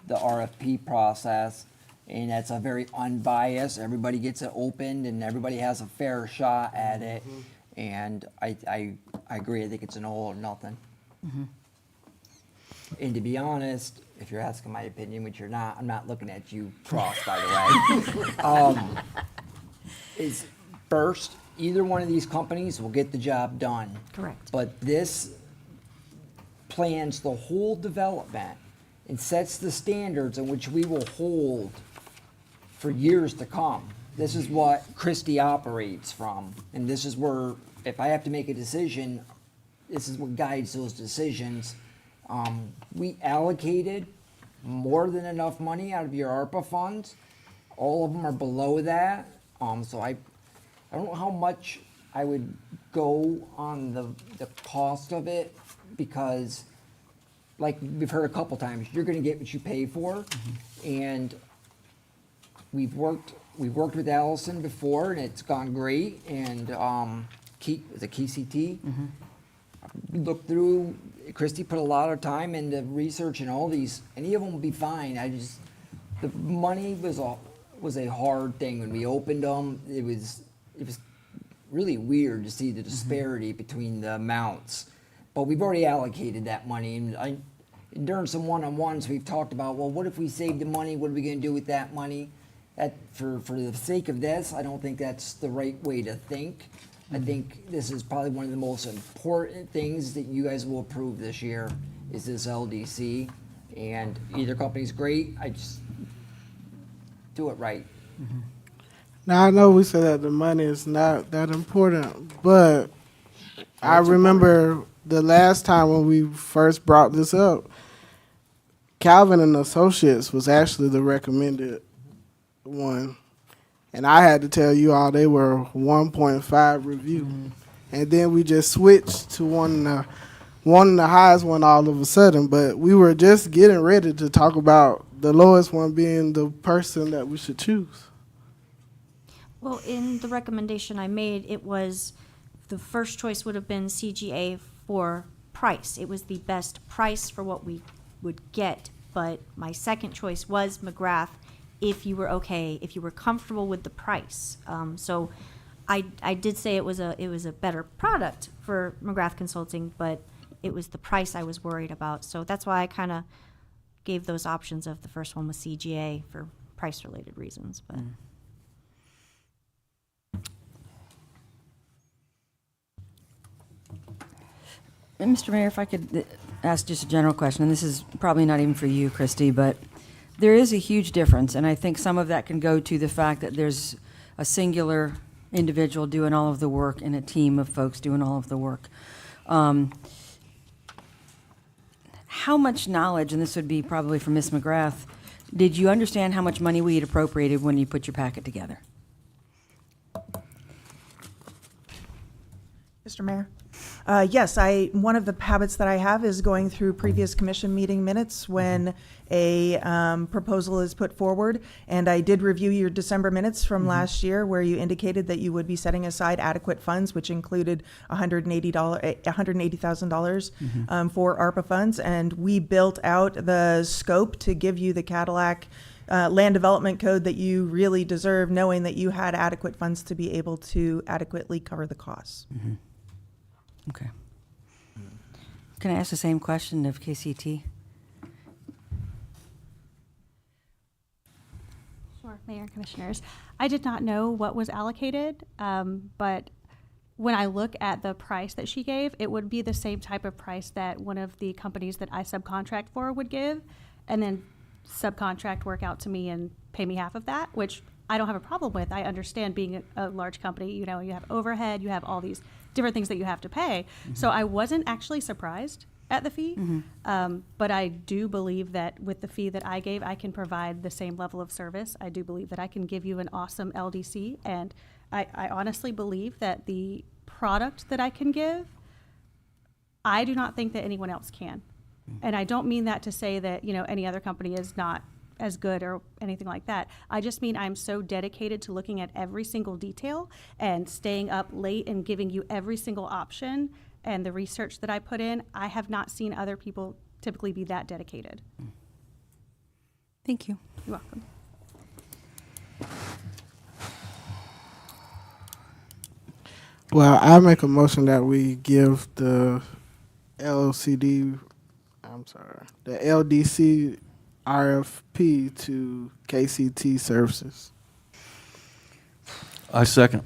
the RFP process, and it's a very unbiased, everybody gets it opened and everybody has a fair shot at it. And I agree, I think it's an all or nothing. And to be honest, if you're asking my opinion, which you're not, I'm not looking at you cross, by the way. Is first, either one of these companies will get the job done. Correct. But this plans the whole development and sets the standards in which we will hold for years to come. This is what Christie operates from, and this is where, if I have to make a decision, this is what guides those decisions. We allocated more than enough money out of your ARPA funds. All of them are below that. So I don't know how much I would go on the cost of it, because like we've heard a couple times, you're gonna get what you pay for. And we've worked with Allison before, and it's gone great. And the KCT, looked through. Christie put a lot of time into research, and all these. Any of them will be fine. The money was a hard thing when we opened them. It was really weird to see the disparity between the amounts. But we've already allocated that money, and during some one-on-ones we've talked about, well, what if we save the money? What are we going to do with that money? That for the sake of this, I don't think that's the right way to think. I think this is probably one of the most important things that you guys will approve this year is this LDC. And either company's great. I just do it right. Now, I know we said that the money is not that important, but I remember the last time when we first brought this up, Calvin and Associates was actually the recommended one. And I had to tell you all they were 1.5 review. And then we just switched to one of the highest one all of a sudden. But we were just getting ready to talk about the lowest one being the person that we should choose. Well, in the recommendation I made, it was, the first choice would have been CGA for price. It was the best price for what we would get. But my second choice was McGrath, if you were comfortable with the price. So I did say it was a better product for McGrath Consulting, but it was the price I was worried about. So that's why I kind of gave those options of the first one was CGA for price-related reasons. But Mr. Mayor, if I could ask just a general question, and this is probably not even for you, Christie, but there is a huge difference, and I think some of that can go to the fact that there's a singular individual doing all of the work and a team of folks doing all of the work. How much knowledge, and this would be probably for Ms. McGrath, did you understand how much money we had appropriated when you put your packet together? Mr. Mayor? Yes, one of the habits that I have is going through previous commission meeting minutes when a proposal is put forward. And I did review your December minutes from last year where you indicated that you would be setting aside adequate funds, which included $180,000 for ARPA funds. And we built out the scope to give you the Cadillac land development code that you really deserve, knowing that you had adequate funds to be able to adequately cover the costs. Okay. Can I ask the same question of KCT? Sure, Mayor and Commissioners. I did not know what was allocated, but when I look at the price that she gave, it would be the same type of price that one of the companies that I subcontract for would give, and then subcontract work out to me and pay me half of that, which I don't have a problem with. I understand being a large company, you have overhead, you have all these different things that you have to pay. So I wasn't actually surprised at the fee, but I do believe that with the fee that I gave, I can provide the same level of service. I do believe that I can give you an awesome LDC, and I honestly believe that the product that I can give, I do not think that anyone else can. And I don't mean that to say that, any other company is not as good or anything like that. I just mean I'm so dedicated to looking at every single detail and staying up late and giving you every single option and the research that I put in. I have not seen other people typically be that dedicated. Thank you. You're welcome. Well, I make a motion that we give the the LDC RFP to KCT Services. I second.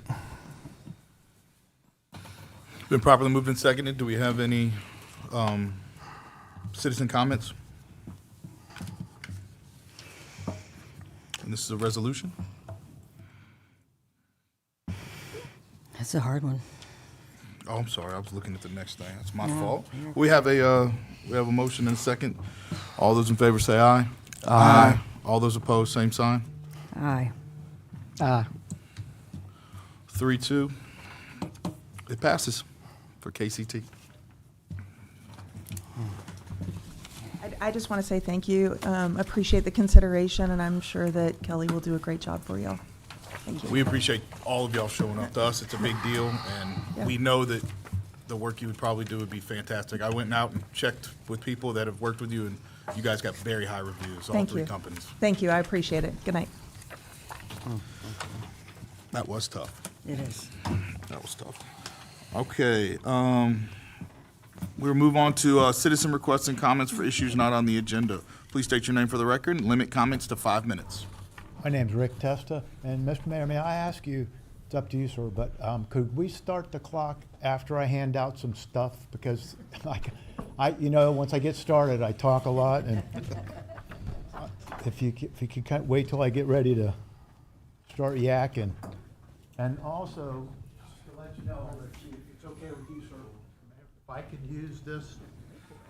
Been properly moved and seconded. Do we have any citizen comments? And this is a resolution? That's a hard one. Oh, I'm sorry. I was looking at the next thing. That's my fault. We have a motion and a second. All those in favor say aye. Aye. All those opposed, same sign. Aye. 3-2. It passes for KCT. I just want to say thank you. Appreciate the consideration, and I'm sure that Kelly will do a great job for y'all. Thank you. We appreciate all of y'all showing up to us. It's a big deal, and we know that the work you would probably do would be fantastic. I went out and checked with people that have worked with you, and you guys got very high reviews, all Thank three you. companies. Thank you. I appreciate it. Good night. That was tough. It is. That was tough. Okay, we'll move on to citizen requests and comments for issues not on the agenda. Please state your name for the record and limit comments to 5 minutes. My name's Rick Testa, and Mr. Mayor, may I ask you, it's up to you, sir, but could we start the clock after I hand out some stuff? Because once I get started, I talk a lot, and if you could wait till I get ready to start yakking. And also, just to let you know, if it's okay with you, sir, if I could use this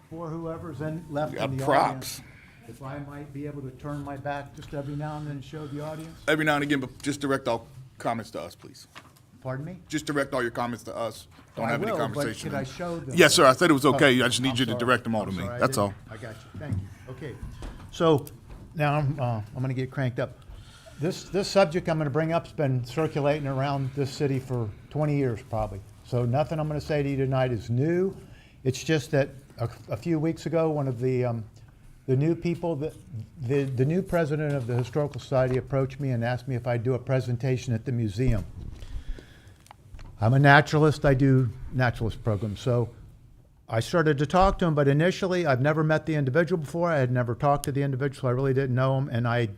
for whoever's left You got in the props. audience, if I might be able to turn my back just every now and then and show the audience. Every now and again, but just direct all comments to us, please. Pardon me? Just direct all your comments to us. Don't I have any will, but conversation. could I show them? Yes, sir, I said it was okay. Oh, I just need I'm you to sorry. direct them all to I'm me. sorry, I That's all. didn't- I got you. Thank you. Okay. So now I'm going to get cranked up. This subject I'm going to bring up has been circulating around this city for 20 years probably. So nothing I'm going to say to you tonight is new. It's just that a few weeks ago, one of the new people, the new president of the Historical Society approached me and asked me if I'd do a presentation at the museum. I'm a naturalist. I do naturalist programs. So I started to talk to him, but initially I've never met the individual before. I had never talked to the individual, so I really didn't know him, and I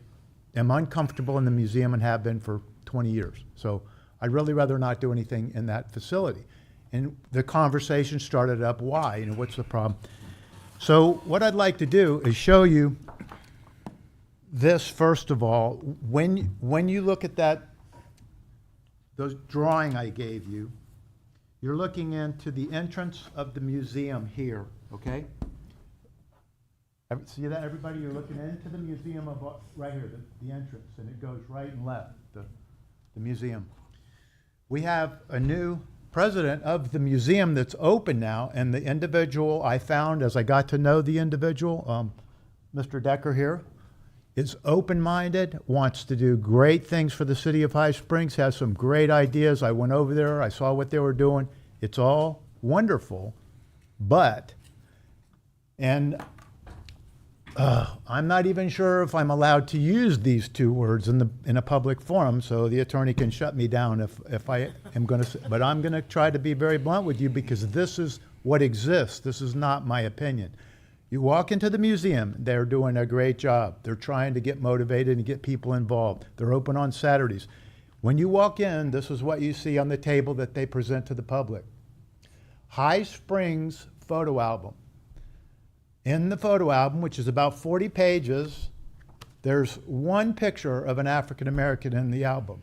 am uncomfortable in the museum and have been for 20 years. So I'd really rather not do anything in that facility. And the conversation started up, why? What's the problem? So what I'd like to do is show you this first of all. When you look at those drawing I gave you, you're looking into the entrance of the museum here, okay? See that, everybody? You're looking into the museum of right here, the entrance, and it goes right and left, the museum. We have a new president of the museum that's open now, and the individual I found as I got to know the individual, Mr. Decker here, is open-minded, wants to do great things for the city of High Springs, has some great ideas. I went over there, I saw what they were doing. It's all wonderful, but, and I'm not even sure if I'm allowed to use these two words in a public forum, so the attorney can shut me down if I am going to, but I'm going to try to be very blunt with you because this is what exists. This is not my opinion. You walk into the museum, they're doing a great job. They're trying to get motivated and get people involved. They're open on Saturdays. When you walk in, this is what you see on the table that they present to the public. High Springs photo album. In the photo album, which is about 40 pages, there's one picture of an African American in the album.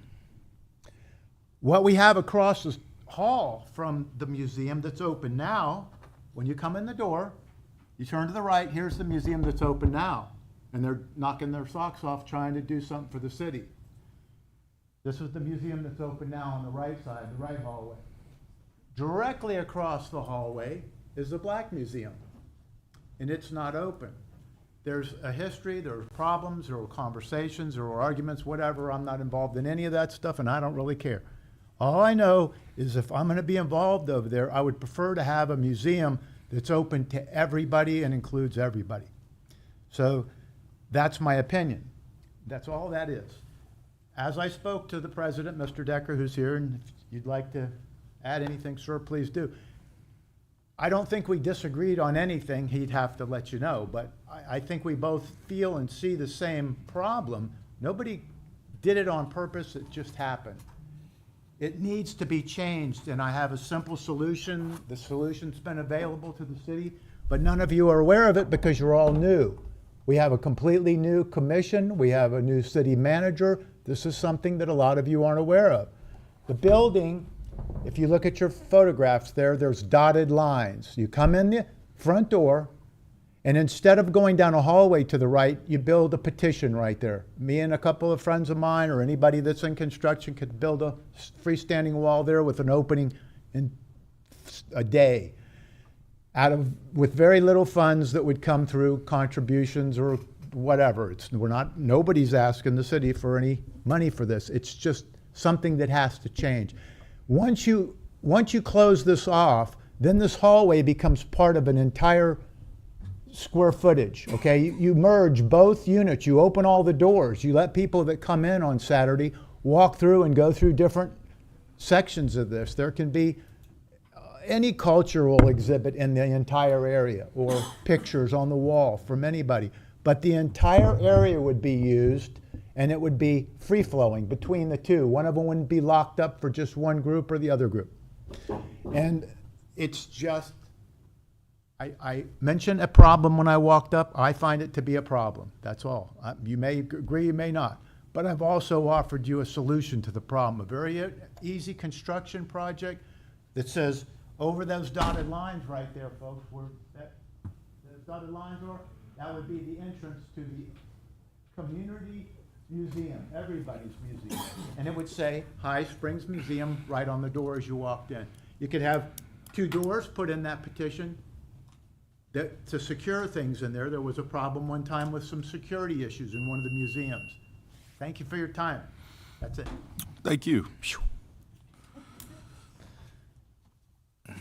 What we have across the hall from the museum that's open now, when you come in the door, you turn to the right, here's the museum that's open now. And they're knocking their socks off trying to do something for the city. This is the museum that's open now on the right side, the right hallway. Directly across the hallway is the Black Museum, and it's not open. There's a history, there are problems, there are conversations, there are arguments, whatever. I'm not involved in any of that stuff, and I don't really care. All I know is if I'm going to be involved over there, I would prefer to have a museum that's open to everybody and includes everybody. So that's my opinion. That's all that is. As I spoke to the president, Mr. Decker, who's here, and if you'd like to add anything, sir, please do. I don't think we disagreed on anything, he'd have to let you know, but I think we both feel and see the same problem. Nobody did it on purpose, it just happened. It needs to be changed, and I have a simple solution. The solution's been available to the city, but none of you are aware of it because you're all new. We have a completely new commission, we have a new city manager. This is something that a lot of you aren't aware of. The building, if you look at your photographs there, there's dotted lines. You come in the front door, and instead of going down a hallway to the right, you build a petition right there. Me and a couple of friends of mine, or anybody that's in construction, could build a freestanding wall there with an opening in a day, with very little funds that would come through contributions or whatever. Nobody's asking the city for any money for this. It's just something that has to change. Once you close this off, then this hallway becomes part of an entire square footage, okay? You merge both units, you open all the doors, you let people that come in on Saturday walk through and go through different sections of this. There can be any cultural exhibit in the entire area, or pictures on the wall from anybody, but the entire area would be used, and it would be free-flowing between the two. One of them wouldn't be locked up for just one group or the other group. And it's just, I mentioned a problem when I walked up. I find it to be a problem, that's all. You may agree, you may not. But I've also offered you a solution to the problem, a very easy construction project that says, over those dotted lines right there, folks, where those dotted lines are, that would be the entrance to the community museum, everybody's museum. And it would say High Springs Museum right on the door as you walked in. You could have 2 doors put in that petition to secure things in there. There was a problem one time with some security issues in one of the museums. Thank you for your time. That's it. Thank you. I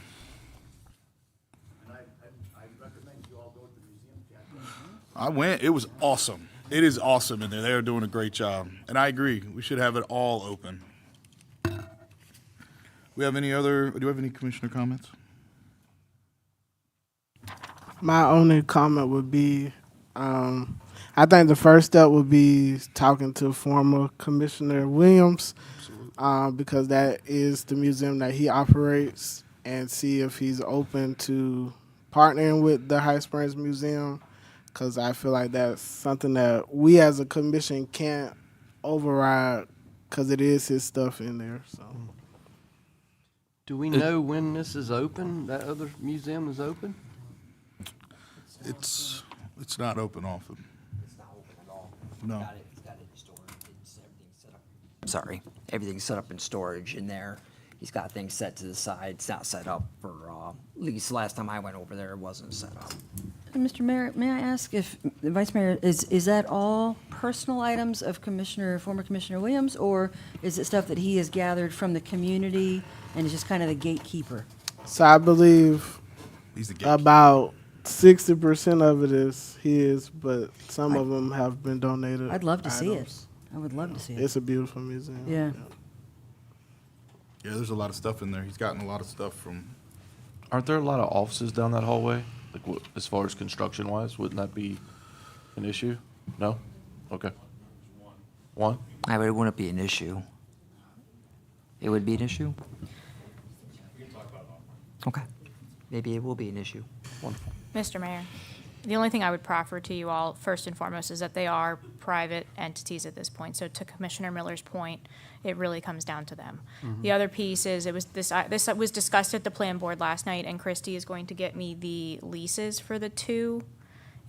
recommend you all go to the museum, Jack. I went. It was awesome. It is awesome in there. They are doing a great job. And I agree. We should have it all open. Do we have any commissioner comments? My only comment would be, I think the first step would be talking to former Commissioner Williams, because that is the museum that he operates, and see if he's open to partnering with the High Springs Museum, because I feel like that's something that we as a commission can't override, because it is his stuff in there. So, Do we know when this is open, that other museum is open? It's not open often. It's not open at all. No. It's got it in storage. Everything's set up. Sorry, everything's set up in storage in there. He's got things set to the side. It's not set up for, at least last time I went over there, it wasn't set up. Mr. Mayor, may I ask if, the Vice Mayor, is that all personal items of former Commissioner Williams, or is it stuff that he has gathered from the community and is just kind of the gatekeeper? so I believe He's the gatekeeper. about 60% of it is his, but some of them have been donated. I'd love to see it. items. I would love to see it. It's a beautiful museum. Yeah. Yeah, there's a lot of stuff in there. He's gotten a lot of stuff from. Aren't there a lot of offices down that hallway? Like, as far as construction wise, wouldn't that be an issue? No? Okay. One? I mean, it wouldn't be an issue. It would be an issue? Okay. Maybe it will be an issue. Wonderful. Mr. Mayor, the only thing I would proffer to you all, first and foremost, is that they are private entities at this point. So to Commissioner Miller's point, it really comes down to them. The other piece is, this was discussed at the plan board last night, and Christy is going to get me the leases for the 2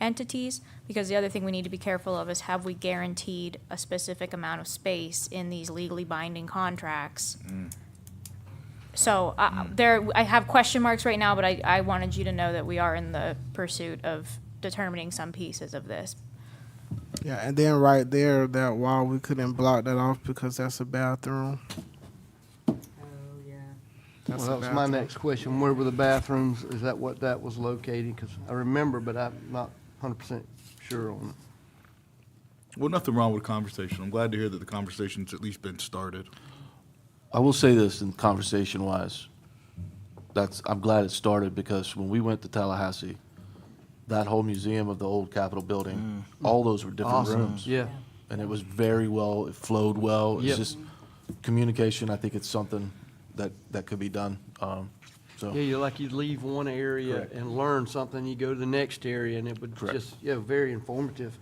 entities, because the other thing we need to be careful of is, have we guaranteed a specific amount of space in these legally binding contracts? So I have question marks right now, but I wanted you to know that we are in the pursuit of determining some pieces of this. Yeah, and then right there, that wall, we couldn't block that off because that's a bathroom. Oh, yeah. That's Well, a that was my bathroom. next question. Where were the bathrooms? Is that what that was located? Because I remember, but I'm not 100% sure on it. Well, nothing wrong with conversation. I'm glad to hear that the conversation's at least been started. I will say this in conversation wise. I'm glad it started, because when we went to Tallahassee, that whole museum of the old Capitol building, all those were different Awesome. rooms. Yeah. And it was very well, it flowed well. It's Yep. just communication, I think it's something that could be done. So. Yeah, you'd leave one area Correct. and learn something, you go to the next area, and it would Correct. just, very informative.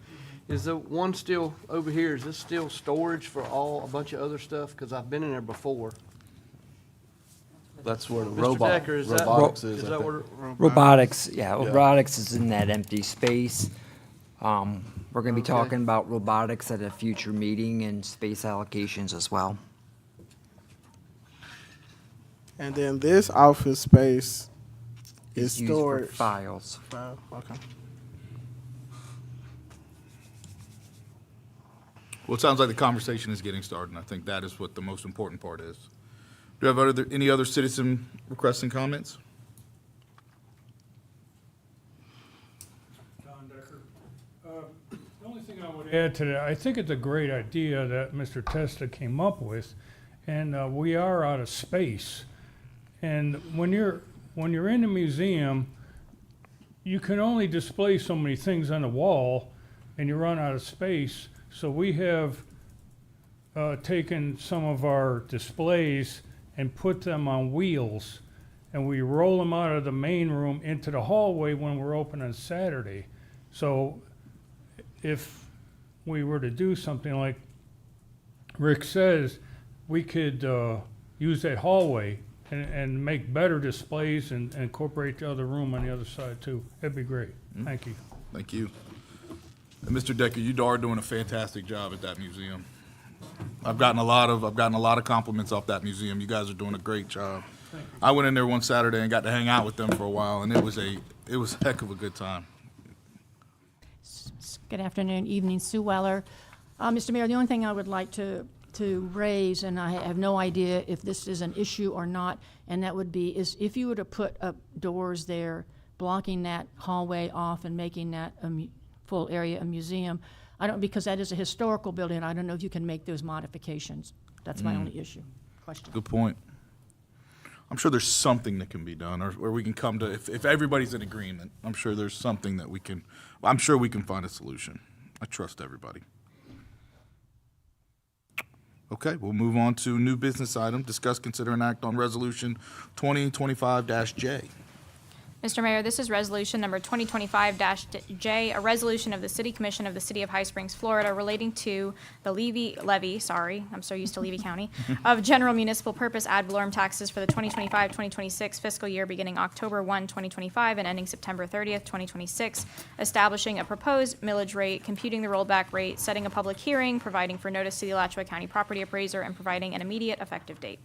Is the one still over here, is this still storage for a bunch of other stuff? Because I've been in there before. That's where the Mr. Decker, is that- robotics is is. I that think. where? Robotics, Yeah. robotics is in that empty space. We're gonna be Okay. talking about robotics at a future meeting and space allocations as well. And then this office space is It's used for storage. files. Okay. Well, it sounds like the conversation is getting started, and I think that is what the most important part is. Do you have any other citizen requests and comments? John Decker. The only thing I would add to that, I think it's a great idea that Mr. Testa came up with, and we are out of space. And when you're in the museum, you can only display so many things on the wall, and you run out of space. So we have taken some of our displays and put them on wheels, and we roll them out of the main room into the hallway when we're open on Saturday. So if we were to do something like Rick says, we could use that hallway and make better displays and incorporate the other room on the other side too. That'd be great. Thank you. Thank you. And Mr. Decker, you are doing a fantastic job at that museum. I've gotten a lot of compliments off that museum. You guys are doing a great job. I went in there one Saturday and got to hang out with them for a while, and it was a heck of a good time. Good afternoon, evening, Sue Weller. Mr. Mayor, the only thing I would like to raise, and I have no idea if this is an issue or not, and that would be, is if you were to put up doors there, blocking that hallway off and making that full area a museum, because that is a historical building, I don't know if you can make those modifications. That's my only question. Good point. I'm sure there's something that can be done, or we can come to, if everybody's in agreement, I'm sure there's something that we can find a solution. I trust everybody. Okay, we'll move on to new business item. Discuss, consider, and act on resolution 2025-J. Mr. Mayor, this is resolution number 2025-J, a resolution of the City Commission of the City of High Springs, Florida, relating to the levy, I'm so used to Levy County, of general municipal purpose ad valorem taxes for the 2025-2026 fiscal year beginning October 1, 2025 and ending September 30th, 2026, establishing a proposed millage rate, computing the rollback rate, setting a public hearing, providing for notice to the Alachua County property appraiser, and providing an immediate effective date.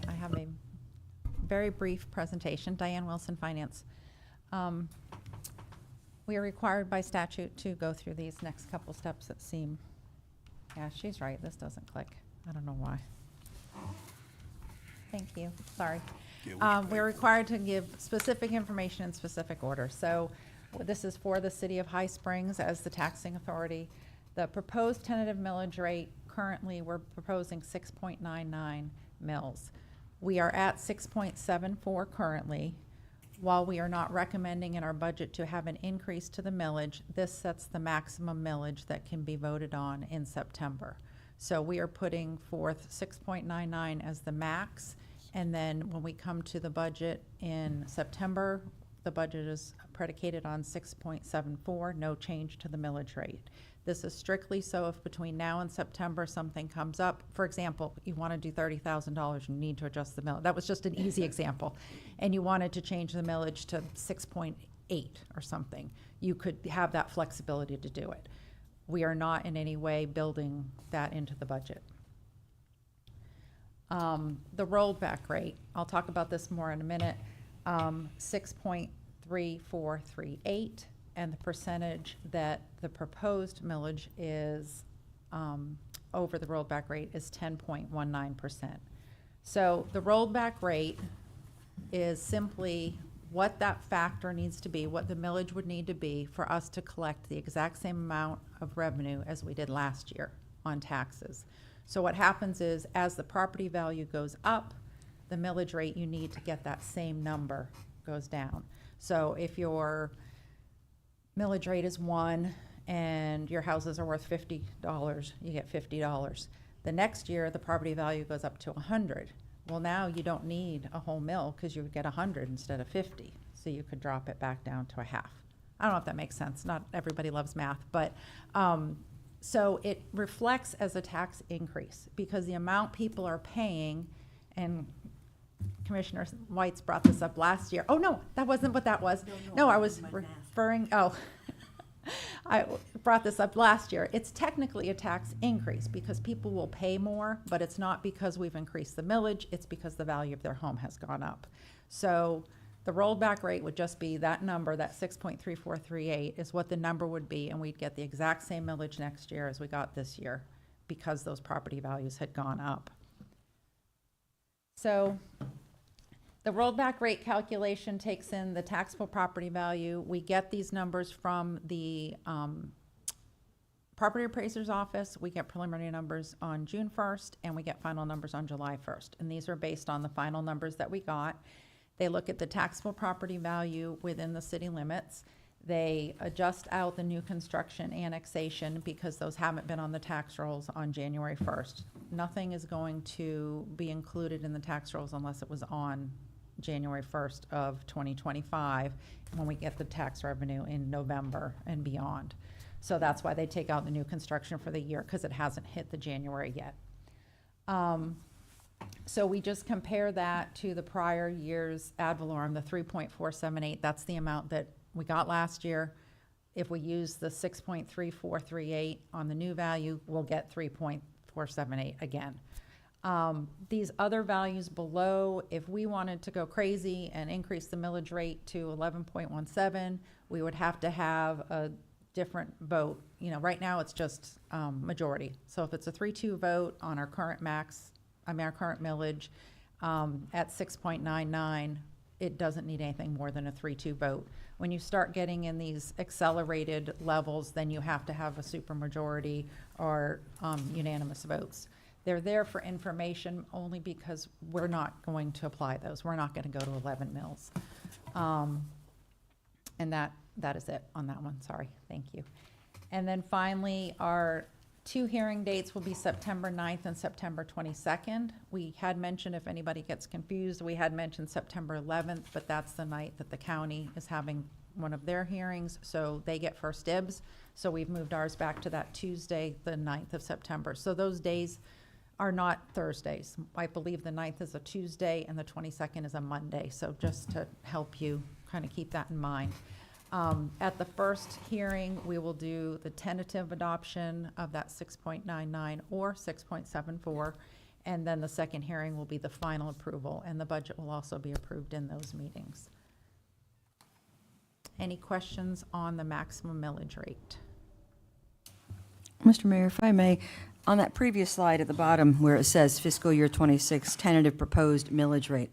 I have a very brief presentation. Diane Wilson, Finance. We are required by statute to go through these next couple steps that seem, yeah, she's right, this doesn't click. I don't know why. Thank you, sorry. We're required to give specific information in specific order. So this is for the City of High Springs as the taxing authority. The proposed tentative millage rate, currently we're proposing 6.99 mils. We are at 6.74 currently. While we are not recommending in our budget to have an increase to the millage, this sets the maximum millage that can be voted on in September. So we are putting forth 6.99 as the max, and then when we come to the budget in September, the budget is predicated on 6.74, no change to the millage rate. This is strictly so if between now and September something comes up. For example, you want to do $30,000, you need to adjust the millage. That was just an easy example. And you wanted to change the millage to 6.8 or something. You could have that flexibility to do it. We are not in any way building that into the budget. The rollback rate, I'll talk about this more in a minute, 6.3438. And the percentage that the proposed millage is over the rollback rate is 10.19%. So the rollback rate is simply what that factor needs to be, what the millage would need to be for us to collect the exact same amount of revenue as we did last year on taxes. So what happens is, as the property value goes up, the millage rate you need to get that same number goes down. So if your millage rate is 1 and your houses are worth $50, you get $50. The next year, the property value goes up to 100. Well, now you don't need a whole mill because you would get 100 instead of 50. So you could drop it back down to a half. I don't know if that makes sense. Not everybody loves math, but so it reflects as a tax increase because the amount people are paying, and Commissioner White's brought this up last year. Oh, no, that wasn't what that was. No, I was referring, I brought this up last year. It's technically a tax increase because people will pay more, but it's not because we've increased the millage, it's because the value of their home has gone up. So the rollback rate would just be that number, that 6.3438 is what the number would be, and we'd get the exact same millage next year as we got this year because those property values had gone up. So the rollback rate calculation takes in the taxable property value. We get these numbers from the property appraiser's office. We get preliminary numbers on June 1st, and we get final numbers on July 1st. And these are based on the final numbers that we got. They look at the taxable property value within the city limits. They adjust out the new construction annexation because those haven't been on the tax rolls on January 1st. Nothing is going to be included in the tax rolls unless it was on January 1st of 2025 when we get the tax revenue in November and beyond. So that's why they take out the new construction for the year because it hasn't hit the January yet. So we just compare that to the prior year's ad valorem, the 3.478. That's the amount that we got last year. If we use the 6.3438 on the new value, we'll get 3.478 again. These other values below, if we wanted to go crazy and increase the millage rate to 11.17, we would have to have a different vote. You know, right now it's just majority. So if it's a 3-2 vote on our current our current millage at 6.99, it doesn't need anything more than a 3-2 vote. When you start getting in these accelerated levels, then you have to have a supermajority or unanimous votes. They're there for information only because we're not going to apply those. We're not going to go to 11 mills. And that is it on that one. Sorry. Thank you. And then finally, our 2 hearing dates will be September 9th and September 22nd. We had mentioned, if anybody gets confused, we had mentioned September 11th, but that's the night that the county is having one of their hearings, so they get first dibs. So we've moved ours back to that Tuesday, the 9th of September. So those days are not Thursdays. I believe the 9th is a Tuesday and the 22nd is a Monday. So just to help you kind of keep that in mind. At the first hearing, we will do the tentative adoption of that 6.99 or 6.74, and then the second hearing will be the final approval, and the budget will also be approved in those meetings. Any questions on the maximum millage rate? Mr. Mayor, if I may, on that previous slide at the bottom where it says fiscal year 26 tentative proposed millage rate,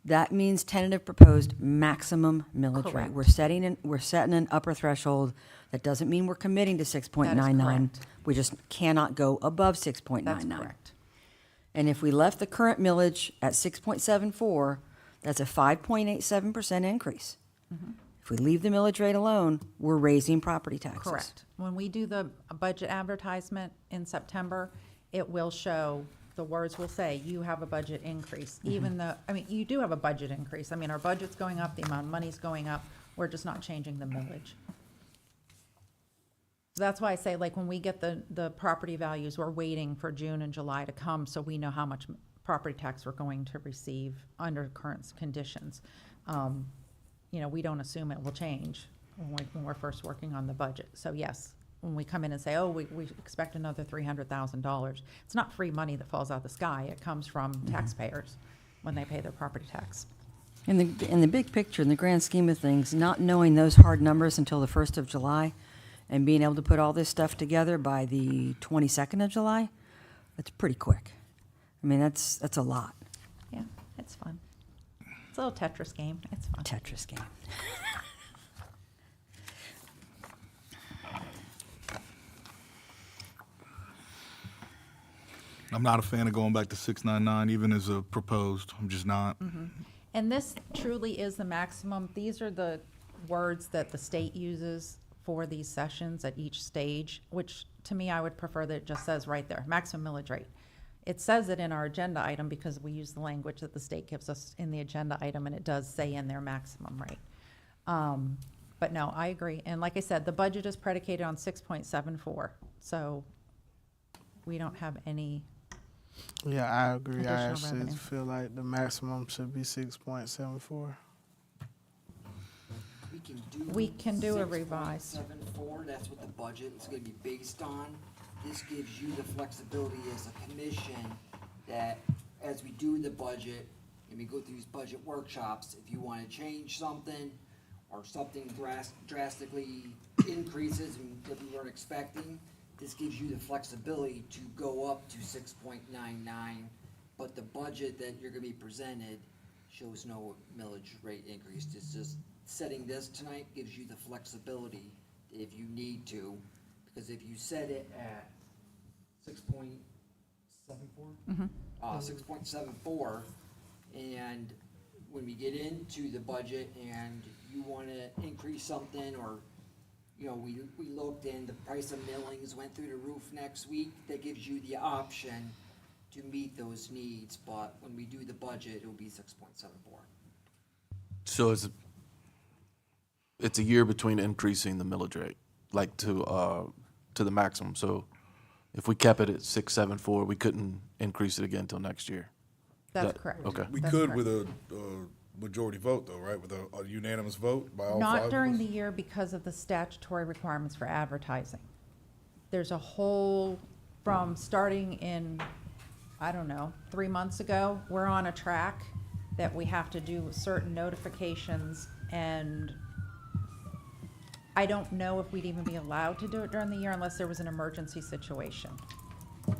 that means tentative proposed maximum millage rate. Correct. We're setting an upper threshold. That doesn't mean we're committing to 6.99. correct. We just cannot go above 6.99. That's correct. And if we left the current millage at 6.74, that's a 5.87% increase. Mhm. If we leave the millage rate alone, we're raising property taxes. Correct. When we do the budget advertisement in September, it will show, the words will say, you have a budget increase, even though, I mean, you do have a budget increase. I mean, our budget's going up, the amount of money's going up, we're just not changing the millage. So that's why I say, like, when we get the property values, we're waiting for June and July to come so we know how much property tax we're going to receive under current conditions. You know, we don't assume it will change when we're first working on the budget. So yes, when we come in and say, oh, we expect another $300,000, it's not free money that falls out of the sky. It comes from taxpayers when they pay their property tax. In the big picture, in the grand scheme of things, not knowing those hard numbers until the 1st of July and being able to put all this stuff together by the 22nd of July, that's pretty quick. I mean, that's a lot. Yeah, it's fun. It's a little Tetris game. It's fun. Tetris game. I'm not a fan of going back to 699, even as a proposed. I'm just not. And this truly is the maximum. These are the words that the state uses for these sessions at each stage, which to me, I would prefer that it just says right there, maximum millage rate. It says it in our agenda item because we use the language that the state gives us in the agenda item, and it does say in their maximum rate. But no, I agree. And like I said, the budget is predicated on 6.74, so we don't have any. Yeah, I agree. I Additional actually revenue. feel like the maximum should be 6.74. We can do a revise. 6.74, that's what the budget is gonna be based on. This gives you the flexibility as a commission that as we do the budget and we go through these budget workshops, if you wanna change something or something drastically increases and that we weren't expecting, this gives you the flexibility to go up to 6.99, but the budget that you're gonna be presented shows no millage rate increase. It's just setting this tonight gives you the flexibility if you need to, because if you set it at 6.74, 6.74, and when we get into the budget and you wanna increase something, or, you know, we looked and the price of millings went through the roof next week, that gives you the option to meet those needs, but when we do the budget, it'll be 6.74. So it's a year between increasing the millage rate, like to the maximum. So if we kept it at 6.74, we couldn't increase it again until next year. That's correct. Okay. We That's could correct. with a majority vote, though, right? With a unanimous vote by all five Not of during us? the year because of the statutory requirements for advertising. There's a whole, from starting in, I don't know, 3 months ago, we're on a track that we have to do certain notifications, and I don't know if we'd even be allowed to do it during the year unless there was an emergency situation.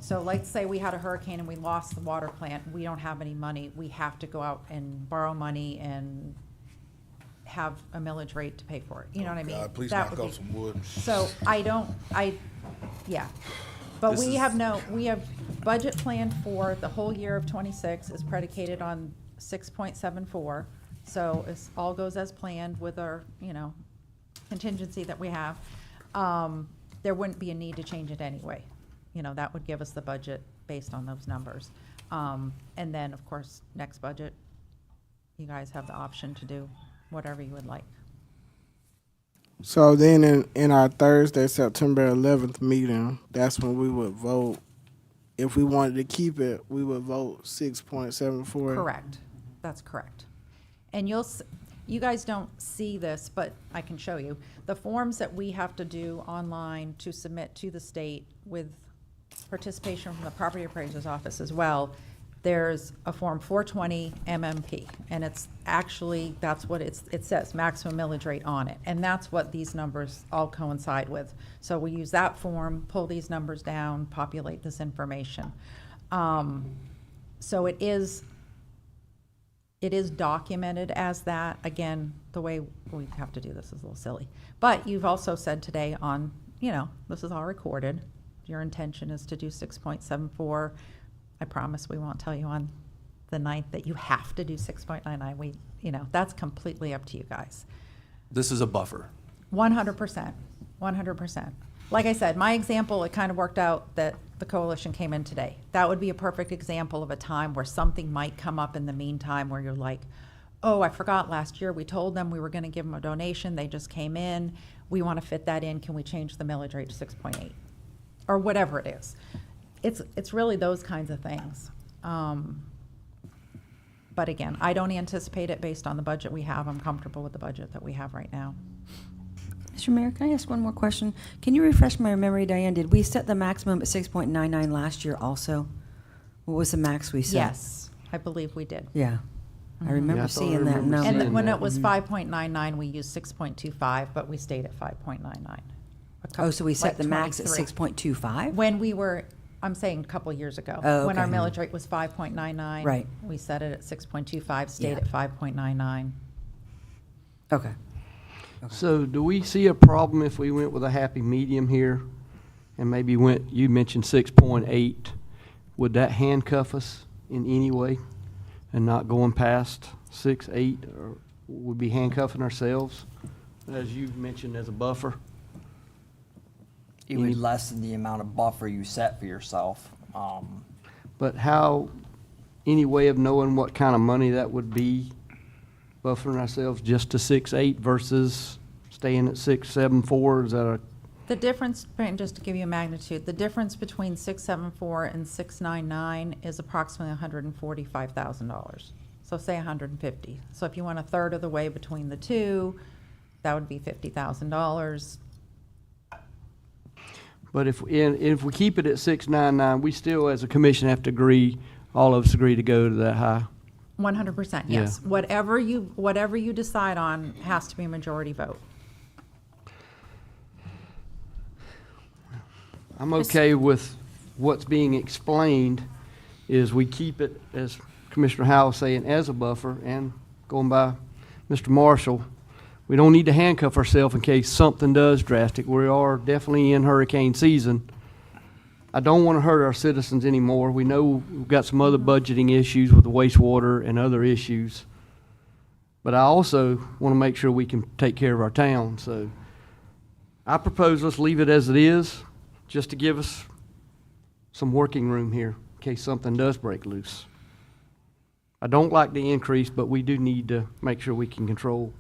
So let's say we had a hurricane and we lost the water plant, we don't have any money, we have to go out and borrow money and have a millage rate to pay for it, you know what I mean? God, please That knock would off be- some wood. So yeah. But This we is- have budget planned for the whole year of '26 is predicated on 6.74. So it's, all goes as planned with our, contingency that we have. There wouldn't be a need to change it anyway. That would give us the budget based on those numbers. And then, of course, next budget, you guys have the option to do whatever you would like. So then in our Thursday, September 11th meeting, that's when we would vote. If we wanted to keep it, we would vote 6.74. Correct. That's correct. And you guys don't see this, but I can show you. The forms that we have to do online to submit to the state with participation from the property appraiser's office as well, there's a form 420 MMP, and it's actually, that's what it says, maximum millage rate on it. And that's what these numbers all coincide with. So we use that form, pull these numbers down, populate this information. So it is documented as that. Again, the way we have to do this is a little silly. But you've also said today on, this is all recorded. Your intention is to do 6.74. I promise we won't tell you on the 9th that you have to do 6.99. That's completely up to you guys. This is a buffer. 100%, 100%. Like I said, my example, it kind of worked out that the coalition came in today. That would be a perfect example of a time where something might come up in the meantime where you're like, oh, I forgot last year we told them we were going to give them a donation. They just came in. We want to fit that in. Can we change the millage rate to 6.8? Or whatever it is. It's really those kinds of things. But again, I don't anticipate it based on the budget we have. I'm comfortable with the budget that we have right now. Mr. Mayor, can I ask one more question? Can you refresh my memory, Diane? Did we set the maximum at 6.99 last year also? What was the max we set? Yes, I believe we did. Yeah. I Mhm. remember Yeah, I thought I seeing that remember number. seeing And when that. it was 5.99, we used 6.25, but we stayed at 5.99. Oh, so we set like the max at 23. 6.25? When we were, I'm saying a couple years ago. Oh, When our okay. millage rate was 5.99. Right. We set it at 6.25, stayed Yeah. at 5.99. Okay. So do we see a problem if we went with a happy medium here and maybe you mentioned 6.8? would that handcuff us in any way and not going past 6, 8, or would be handcuffing ourselves, as you mentioned, as a buffer? It would lessen the amount of buffer you set for yourself. But how, any way of knowing what kind of money that would be, buffering ourselves just to 6, 8 versus staying at 6, 7, 4? Is that a, The difference, just to give you a magnitude, the difference between 674 and 699 is approximately $145,000. So say 150. So if you went a third of the way between the two, that would be $50,000. but if we keep it at 699, we still, as a commission, have to agree, all of us agree to go to that high? 100%, yes. Whatever you decide on has to be a majority vote. I'm okay with what's being explained, is we keep it, as Commissioner Howell saying, as a buffer, and going by Mr. Marshall, we don't need to handcuff ourselves in case something does drastic. We are definitely in hurricane season. I don't want to hurt our citizens anymore. We know we've got some other budgeting issues with the wastewater and other issues. But I also want to make sure we can take care of our town. So I propose let's leave it as it is, just to give us some working room here in case something does break loose. I don't like the increase, but we do need to make sure we can control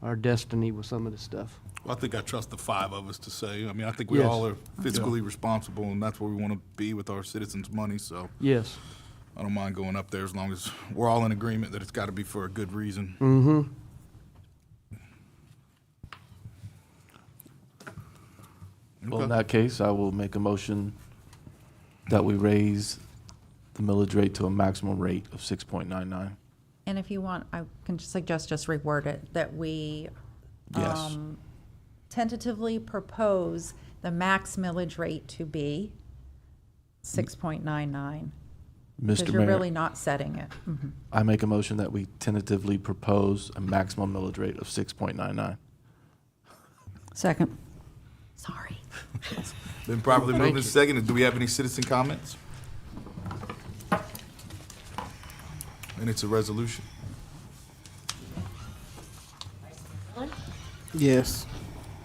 our destiny with some of this stuff. Well, I think I trust the 5 of us to say, I mean, I think we Yes. all are fiscally responsible, and that's where we want to be with our citizens' money, so. Yes. I don't mind going up there as long as we're all in agreement that it's got to be for a good reason. Mm-hmm. Well, in that case, I will make a motion that we raise the millage rate to a maximum rate of 6.99. And if you want, I can suggest just reword it, that we Yes. tentatively propose the max millage rate to be 6.99. Because Mr. you're Mayor, really not setting it. Mhm. I make a motion that we tentatively propose a maximum millage rate of 6.99. Second. Sorry. Been properly Thank moved and you. seconded. Do we have any citizen comments? And it's a resolution. Miller, Yes.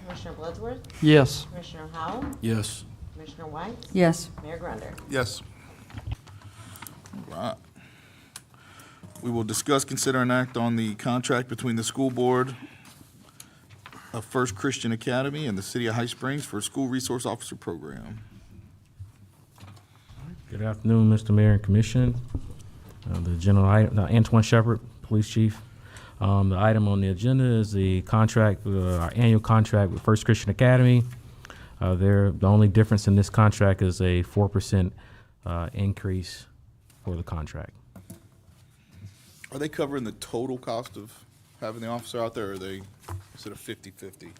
Commissioner Bloodsworth, Yes. Commissioner Howell, Yes. Commissioner White, Yes. Mayor Grunder. Yes. All right. We will discuss, consider, and act on the contract between the school board of First Christian Academy and the City of High Springs for a school resource officer program. Good afternoon, Mr. Mayor and Commission. The general item, Antoine Shepherd, Police Chief. The item on the agenda is the contract, our annual contract with First Christian Academy. The only difference in this contract is a 4% increase for the contract. Are they covering the total cost of having the officer out there, or is it a 50-50?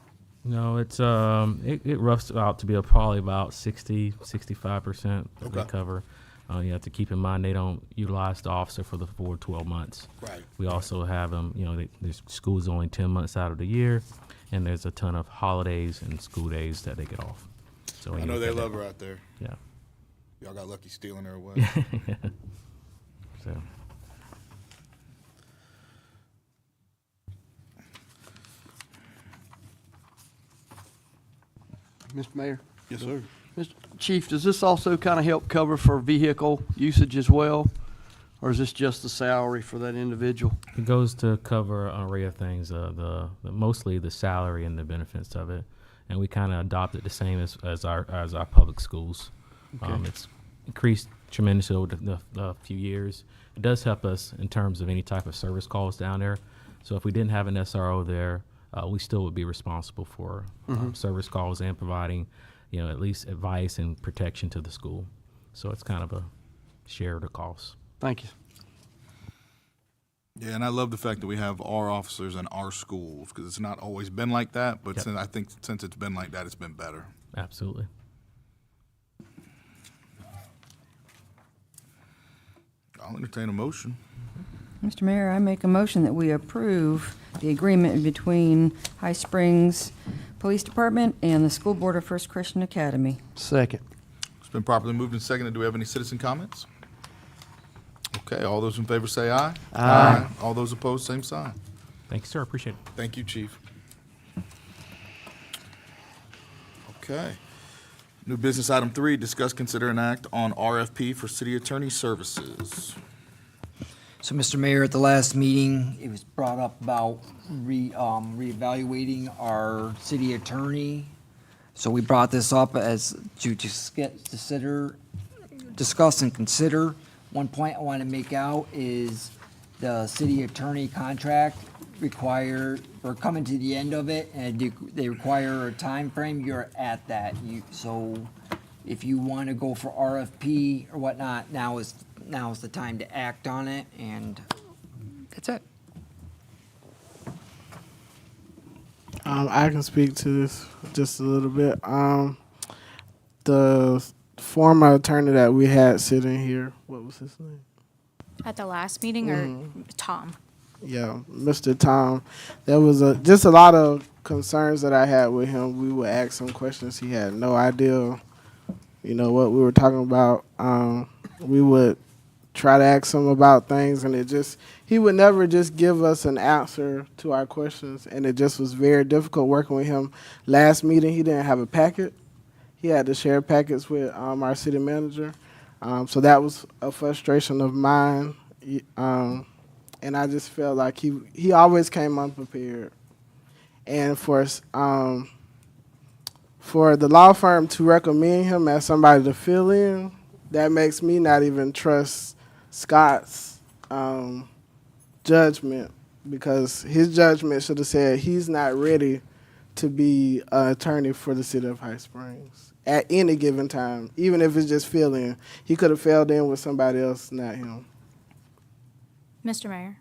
No, it's it roughs out to be probably about 65% that they Okay. cover. You have to keep in mind they don't utilize the officer for the full 12 months. Right. We also have them, there's school's only 10 months out of the year, and there's a ton of holidays and school days that they get off. So I you know look they at love that- her out there. Yeah. Y'all got lucky stealing her away. So. Mr. Mayor? Yes, sir. Mr. Chief, does this also kind of help cover for vehicle usage as well? Or is this just the salary for that individual? It goes to cover an array of things, mostly the salary and the benefits of it, and we kind of adopted the same as our public schools. Okay. It's increased tremendously over the few years. It does help us in terms of any type of service calls down there. So if we didn't have an SRO there, we still would be responsible for service calls and providing, at least advice and protection to the school. So it's kind of a share of the costs. Thank you. Yeah, and I love the fact that we have our officers in our schools, because it's not always been like that, but Yep. I think since it's been like that, it's been better. Absolutely. I'll entertain a motion. Mr. Mayor, I make a motion that we approve the agreement between High Springs Police Department and the School Board of First Christian Academy. Second. It's been properly moved and seconded. Do we have any citizen comments? Okay, all those in favor say aye. Aye. All those opposed, same sign. Thank you, sir. Appreciate it. Thank you, Chief. Okay. New business item 3, discuss, consider, and act on RFP for city attorney services. So, Mr. Mayor, at the last meeting, it was brought up about reevaluating our city attorney. So we brought this up as to discuss and consider. One point I want to make out is the city attorney contract we're coming to the end of it, and they require a time frame. You're at that. So if you want to go for RFP or whatnot, now is the time to act on it, and that's it. I can speak to this just a little bit. The former attorney that we had sitting here, what was his name? At the last meeting, or Tom? Yeah, Mr. Tom. There was just a lot of concerns that I had with him. We would ask him questions. He had no idea, what we were talking about. We would try to ask him about things, and he would never just give us an answer to our questions, and it just was very difficult working with him. Last meeting, he didn't have a packet. He had to share packets with our city manager. So that was a frustration of mine. And I just felt like he always came unprepared. And for the law firm to recommend him as somebody to fill in, that makes me not even trust Scott's judgment, because his judgment should have said he's not ready to be an attorney for the city of High Springs at any given time, even if it's just fill in. He could have filled in with somebody else, not him. Mr. Mayor,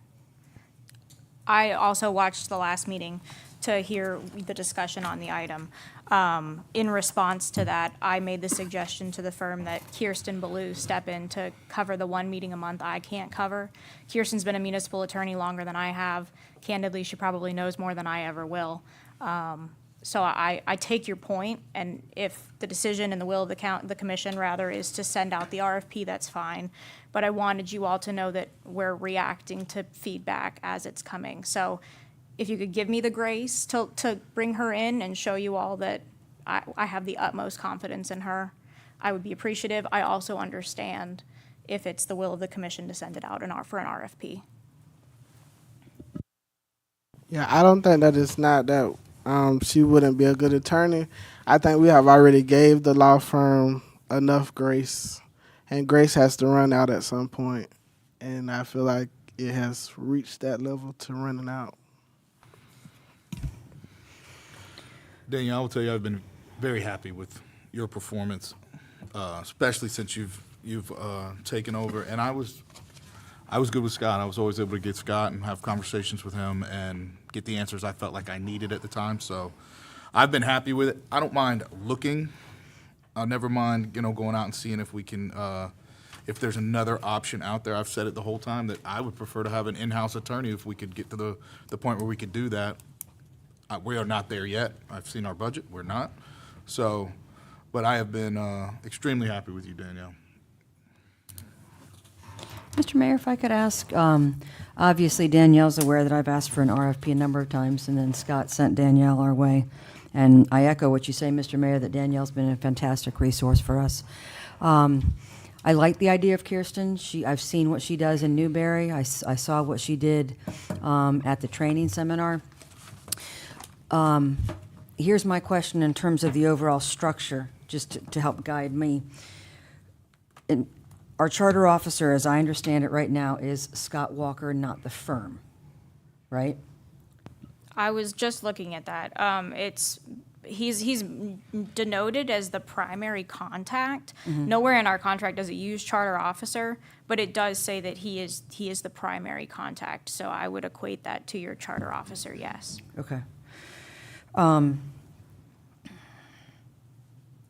I also watched the last meeting to hear the discussion on the item. In response to that, I made the suggestion to the firm that Kirsten Ballou step in to cover the one meeting a month I can't cover. Kirsten's been a municipal attorney longer than I have. Candidly, she probably knows more than I ever will. So I take your point, and if the decision and the will of the commission rather is to send out the RFP, that's fine. But I wanted you all to know that we're reacting to feedback as it's coming. So if you could give me the grace to bring her in and show you all that I have the utmost confidence in her, I would be appreciative. I also understand if it's the will of the commission to send it out for an RFP. Yeah, I don't think that it's not that she wouldn't be a good attorney. I think we have already gave the law firm enough grace, and grace has to run out at some point. And I feel like it has reached that level to running out. Danielle, I will tell you, I've been very happy with your performance, especially since you've taken over. And I was good with Scott. I was always able to get Scott and have conversations with him and get the answers I felt like I needed at the time. So I've been happy with it. I don't mind looking. I'll never mind, going out and seeing if we can, if there's another option out there. I've said it the whole time that I would prefer to have an in-house attorney if we could get to the point where we could do that. We are not there yet. I've seen our budget. We're not. So, but I have been extremely happy with you, Danielle. Mr. Mayor, if I could ask, obviously Danielle's aware that I've asked for an RFP a number of times, and then Scott sent Danielle our way. And I echo what you say, Mr. Mayor, that Danielle's been a fantastic resource for us. I like the idea of Kirsten. I've seen what she does in Newberry. I saw what she did at the training seminar. Here's my question in terms of the overall structure, just to help guide me. Our charter officer, as I understand it right now, is Scott Walker, not the firm, right? I was just looking at that. He's denoted as the primary contact. Mm-hmm. Nowhere in our contract does it use charter officer, but it does say that he is the primary contact. So I would equate that to your charter officer, yes. Okay.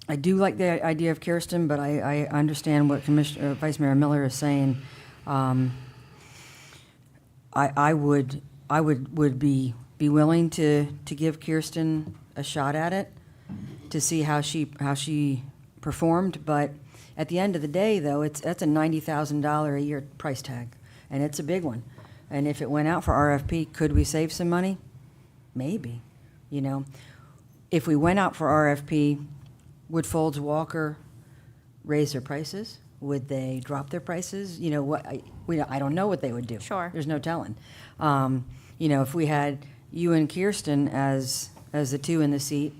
I do like the idea of Kirsten, but I understand what Vice Mayor Miller is saying. I would be willing to give Kirsten a shot at it to see how she performed, but At the end of the day, though, that's a $90,000 a year price tag, and it's a big one. And if it went out for RFP, could we save some money? Maybe, you know. If we went out for RFP, would Folds Walker raise their prices? Would they drop their prices? You know, what, I don't know what they would do. Sure. There's no telling. You know, if we had you and Kirsten as the two in the seat,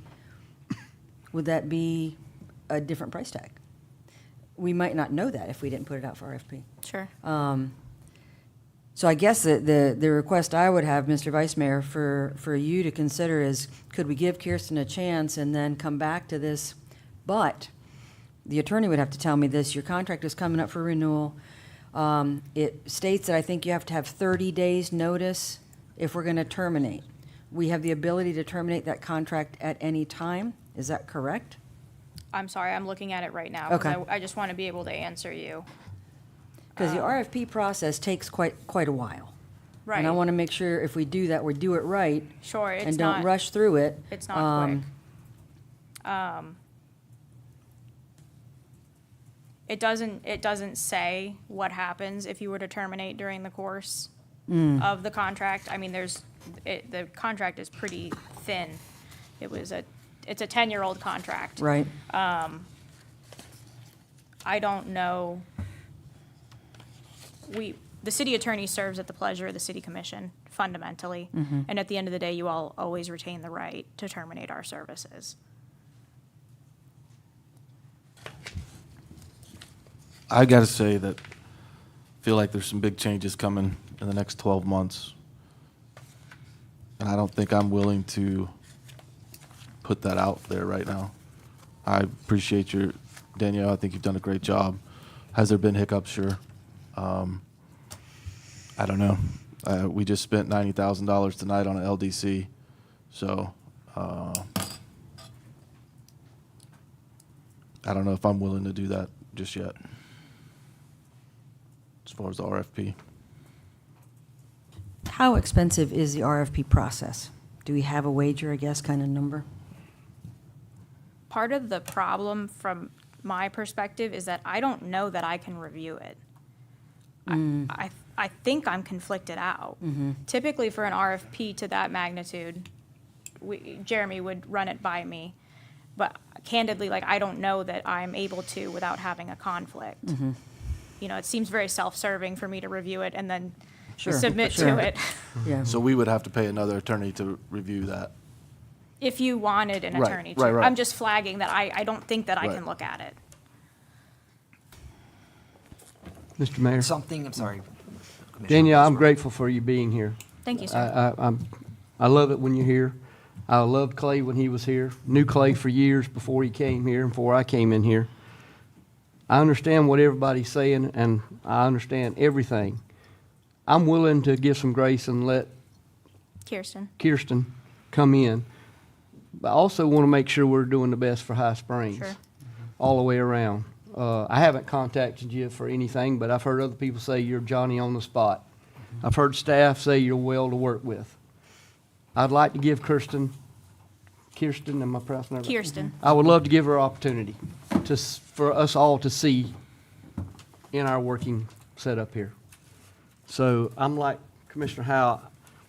would that be a different price tag? We might not know that if we didn't put it out for RFP. Sure. So I guess the request I would have, Mr. Vice Mayor, for you to consider is, could we give Kirsten a chance and then come back to this? But the attorney would have to tell me this: your contract is coming up for renewal. It states that I think you have to have 30 days notice if we're going to terminate. We have the ability to terminate that contract at any time. Is that correct? I'm sorry, I'm looking at it right now. 'Cause Okay. I just want to be able to answer you. Because the RFP process takes quite a while. Right. And I want to make sure if we do that, we do it right. Sure, it's and don't not- rush through it. It's not quick. It doesn't say what happens if you were to terminate during the course of the contract. I mean, the contract is pretty thin. It's a 10-year-old contract. Right. I don't know. The city attorney serves at the pleasure of the city commission, fundamentally. Mhm. And at the end of the day, you all always retain the right to terminate our services. I got to say that I feel like there's some big changes coming in the next 12 months. And I don't think I'm willing to put that out there right now. I appreciate Danielle, I think you've done a great job. Has there been hiccups? Sure. I don't know. We just spent $90,000 tonight on an LDC. So I don't know if I'm willing to do that just yet. As far as the RFP. How expensive is the RFP process? Do we have a wager, I guess, kind of number? Part of the problem from my perspective is that I don't know that I can review it. I think I'm conflicted out. Typically for an RFP to that magnitude, Jeremy would run it by me. But candidly, like, I don't know that I'm able to without having a conflict. You know, it seems very self-serving for me to review it and then submit to it. Yeah. So we would have to pay another attorney to review that. If you wanted an Right, attorney to. right. I'm just flagging that I don't think that I Right. can look at it. Mr. Mayor. I'm sorry. Danielle, I'm grateful for you being here. Thank you, sir. I love it when you're here. I loved Clay when he was here. Knew Clay for years before he came here and before I came in here. I understand what everybody's saying, and I understand everything. I'm willing to give some grace and let Kirsten come in. But I also want to make sure we're doing the best for High Springs. Sure. All the way around. I haven't contacted you for anything, but I've heard other people say you're Johnny on the spot. I've heard staff say you're well to work with. I'd like to give Kirsten, am I pronouncing that right? Kirsten. I would love to give her opportunity for us all to see in our working setup here. So I'm like Commissioner Howe,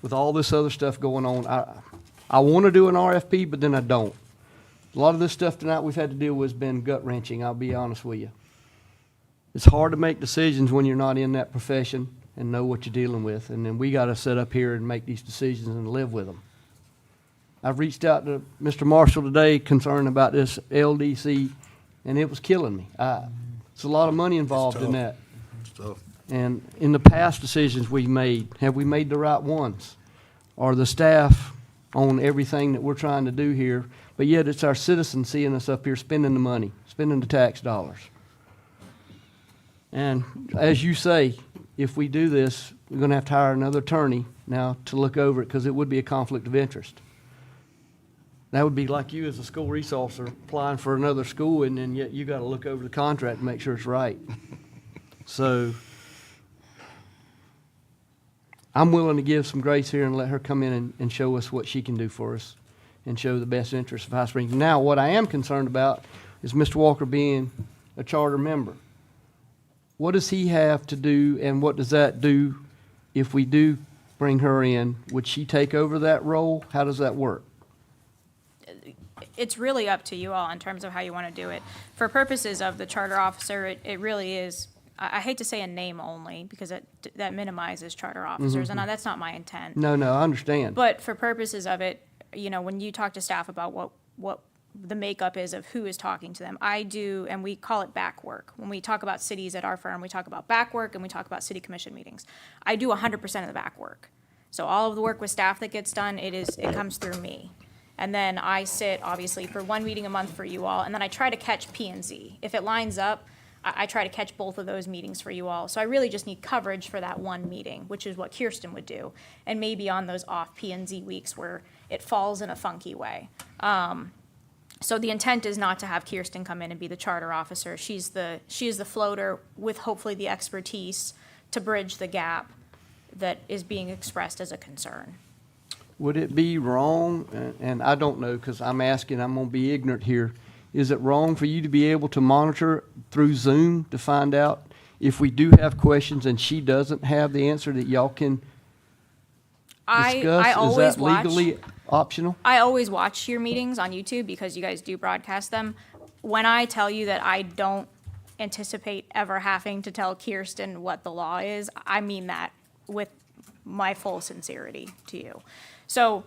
with all this other stuff going on, I want to do an RFP, but then I don't. A lot of this stuff tonight we've had to deal with has been gut-wrenching, I'll be honest with you. It's hard to make decisions when you're not in that profession and know what you're dealing with, and then we got to sit up here and make these decisions and live with them. I've reached out to Mr. Marshall today concerned about this LDC, and it was killing me. It's a lot of money involved in that. It's tough. And in the past decisions we've made, have we made the right ones? Are the staff on everything that we're trying to do here? But yet it's our citizens seeing us up here spending the money, spending the tax dollars. And as you say, if we do this, we're going to have to hire another attorney now to look over it, because it would be a conflict of interest. That would be like you as a school resource applying for another school, and then yet you got to look over the contract and make sure it's right. So I'm willing to give some grace here and let her come in and show us what she can do for us and show the best interest of High Springs. Now, what I am concerned about is Mr. Walker being a charter member. What does he have to do, and what does that do if we do bring her in? Would she take over that role? How does that work? It's really up to you all in terms of how you want to do it. For purposes of the charter officer, it really is, I hate to say a name only, because that minimizes charter officers, and that's not my intent. No, I understand. But for purposes of it, you know, when you talk to staff about what the makeup is of who is talking to them, I do, and we call it back work. When we talk about cities at our firm, we talk about back work and we talk about city commission meetings. I do 100% of the back work. So all of the work with staff that gets done, it comes through me. And then I sit, obviously, for one meeting a month for you all, and then I try to catch P and Z. If it lines up, I try to catch both of those meetings for you all. So I really just need coverage for that one meeting, which is what Kirsten would do. And maybe on those off P and Z weeks where it falls in a funky way. So the intent is not to have Kirsten come in and be the charter officer. She is the floater with hopefully the expertise to bridge the gap that is being expressed as a concern. Would it be wrong, and I don't know, because I'm asking, I'm going to be ignorant here, is it wrong for you to be able to monitor through Zoom to find out if we do have questions and she doesn't have the answer that y'all can discuss? I always Is that legally optional? I always watch your meetings on YouTube because you guys do broadcast them. When I tell you that I don't anticipate ever having to tell Kirsten what the law is, I mean that with my full sincerity to you. So,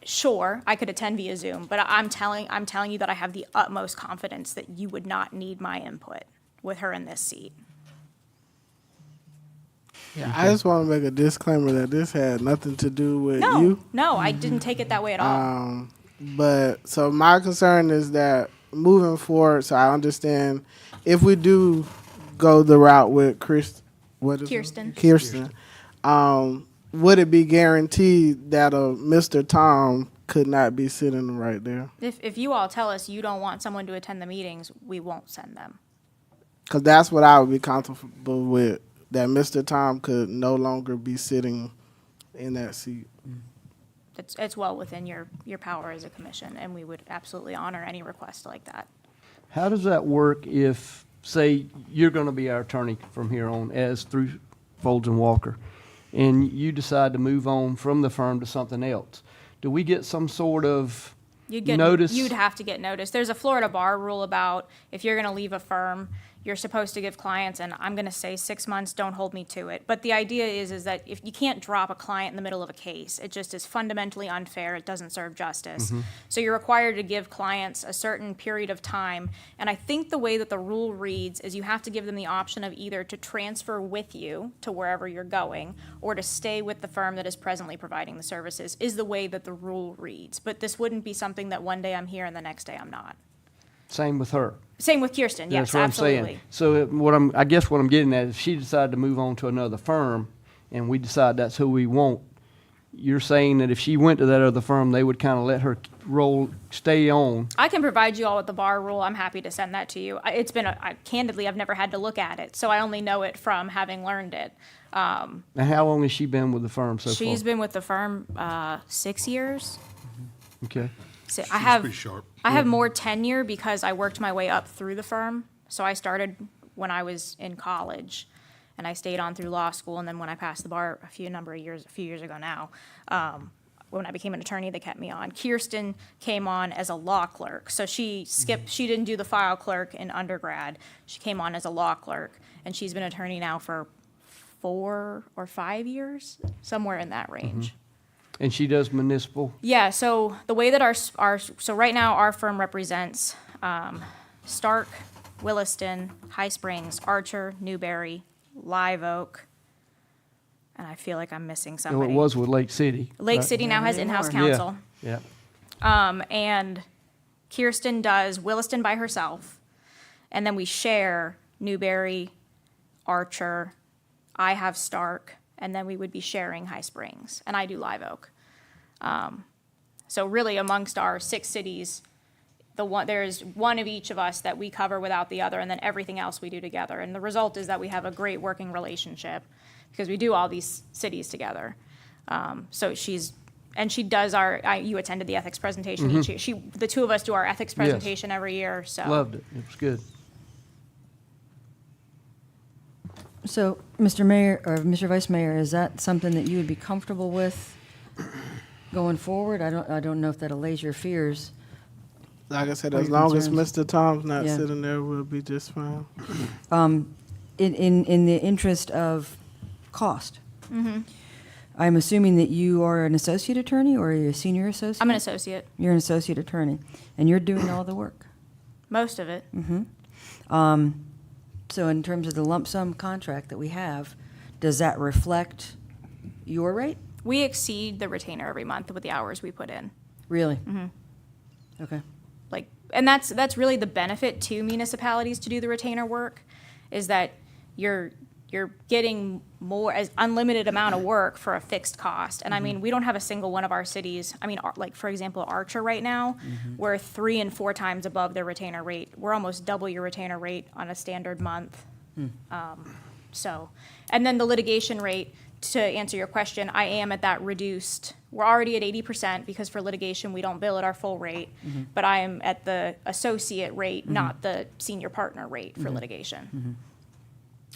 sure, I could attend via Zoom, but I'm telling you that I have the utmost confidence that you would not need my input with her in this seat. Yeah, I just want to make a disclaimer that this had nothing to do with you. No, I didn't take it that way at all. But so my concern is that moving forward, so I understand if we do go the route with Kirsten, would it be guaranteed that Mr. Tom could not be sitting right there? If you all tell us you don't want someone to attend the meetings, we won't send them. Because that's what I would be comfortable with, that Mr. Tom could no longer be sitting in that seat. It's well within your power as a commission, and we would absolutely honor any request like that. How does that work if, say, you're going to be our attorney from here on as through Folds and Walker, and you decide to move on from the firm to something else? Do we get some sort of notice? You'd have to get notice. There's a Florida bar rule about if you're going to leave a firm, you're supposed to give clients, and I'm going to say 6 months, don't hold me to it. But the idea is that if you can't drop a client in the middle of a case, it just is fundamentally unfair. It doesn't serve justice. So you're required to give clients a certain period of time. And I think the way that the rule reads is you have to give them the option of either to transfer with you to wherever you're going or to stay with the firm that is presently providing the services, is the way that the rule reads. But this wouldn't be something that one day I'm here and the next day I'm not. Same with her. Same with Kirsten, yes, That's what absolutely. I'm saying. So I guess what I'm getting at is if she decided to move on to another firm and we decide that's who we want, you're saying that if she went to that other firm, they would kind of let her stay on. I can provide you all with the bar rule. I'm happy to send that to you. It's been, candidly, I've never had to look at it, so I only know it from having learned it. And how long has she been with the firm so far? She's been with the firm 6 years. Okay. So She's pretty sharp. I have more tenure because I worked my way up through the firm. So I started when I was in college, and I stayed on through law school. And then when I passed the bar a few years ago now, when I became an attorney, they kept me on. Kirsten came on as a law clerk. So she skipped, she didn't do the file clerk in undergrad. She came on as a law clerk, and she's been an attorney now for 4 or 5 years, somewhere in that range. And she does municipal? Yeah, so the way that so right now our firm represents Stark, Williston, High Springs, Archer, Newberry, Live Oak, and I feel like I'm missing somebody. It was with Lake City. Lake City now has in-house counsel. Yeah. And Kirsten does Williston by herself, and then we share Newberry, Archer, I have Stark, and then we would be sharing High Springs, and I do Live Oak. So really amongst our 6 cities, there's one of each of us that we cover without the other, and then everything else we do together. And the result is that we have a great working relationship because we do all these cities together. So she does you attended the ethics presentation each year. The two of us do our ethics presentation every year. So Loved it. It was good. So, Mr. Mayor, or Mr. Vice Mayor, is that something that you would be comfortable with going forward? I don't know if that allays your fears. Like I said, or as your long as concerns. Mr. Tom's not Yeah. sitting there, we'll be just fine. In the interest of cost, Mhm. I'm assuming that you are an associate attorney or are you a senior associate? I'm an associate. You're an associate attorney, and you're doing all the work. Most of it. So in terms of the lump sum contract that we have, does that reflect your rate? We exceed the retainer every month with the hours we put in. Really? Mhm. Okay. Like, and that's really the benefit to municipalities to do the retainer work, is that you're getting more, as unlimited amount of work for a fixed cost. And I mean, we don't have a single one of our cities. I mean, like for example, Archer right now, we're 3 and 4 times above their retainer rate. We're almost double your retainer rate on a standard month. So, and then the litigation rate, to answer your question, I am at that reduced. We're already at 80% because for litigation, we don't bill at our full rate, but I am at the associate rate, not the senior partner rate for litigation.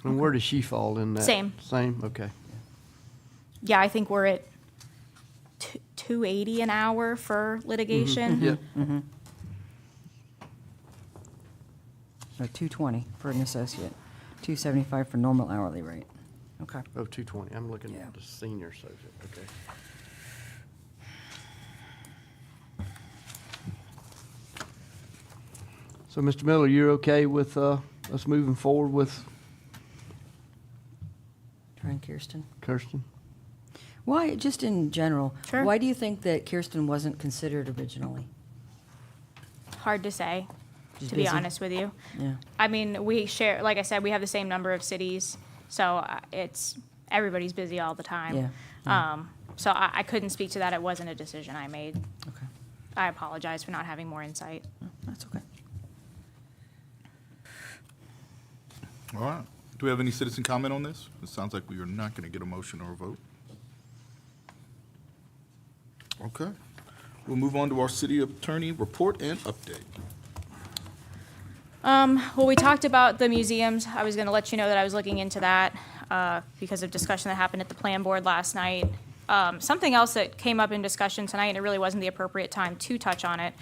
And where does she fall in that? Same. Same, okay. Yeah, I think we're at $280 an hour for litigation. Yep. So 220 for an associate, 275 for normal hourly rate. Okay. Oh, 220, I'm looking at the senior associate, okay. So, Mr. Miller, you're okay with us moving forward with Trying Kirsten. Kirsten? Why, just in general, Sure. why do you think that Kirsten wasn't considered originally? Hard to say, She's to be busy? honest with you. Yeah. I mean, we share, like I said, we have the same number of cities, so it's, everybody's busy all the time. Yeah. So I couldn't speak to that. It wasn't a decision I made. Okay. I apologize for not having more insight. That's okay. All right. Do we have any citizen comment on this? It sounds like we are not going to get a motion or a vote. Okay. We'll move on to our city attorney report and update. Well, we talked about the museums. I was going to let you know that I was looking into that because of discussion that happened at the plan board last night. Something else that came up in discussion tonight, and it really wasn't the appropriate time to touch on it.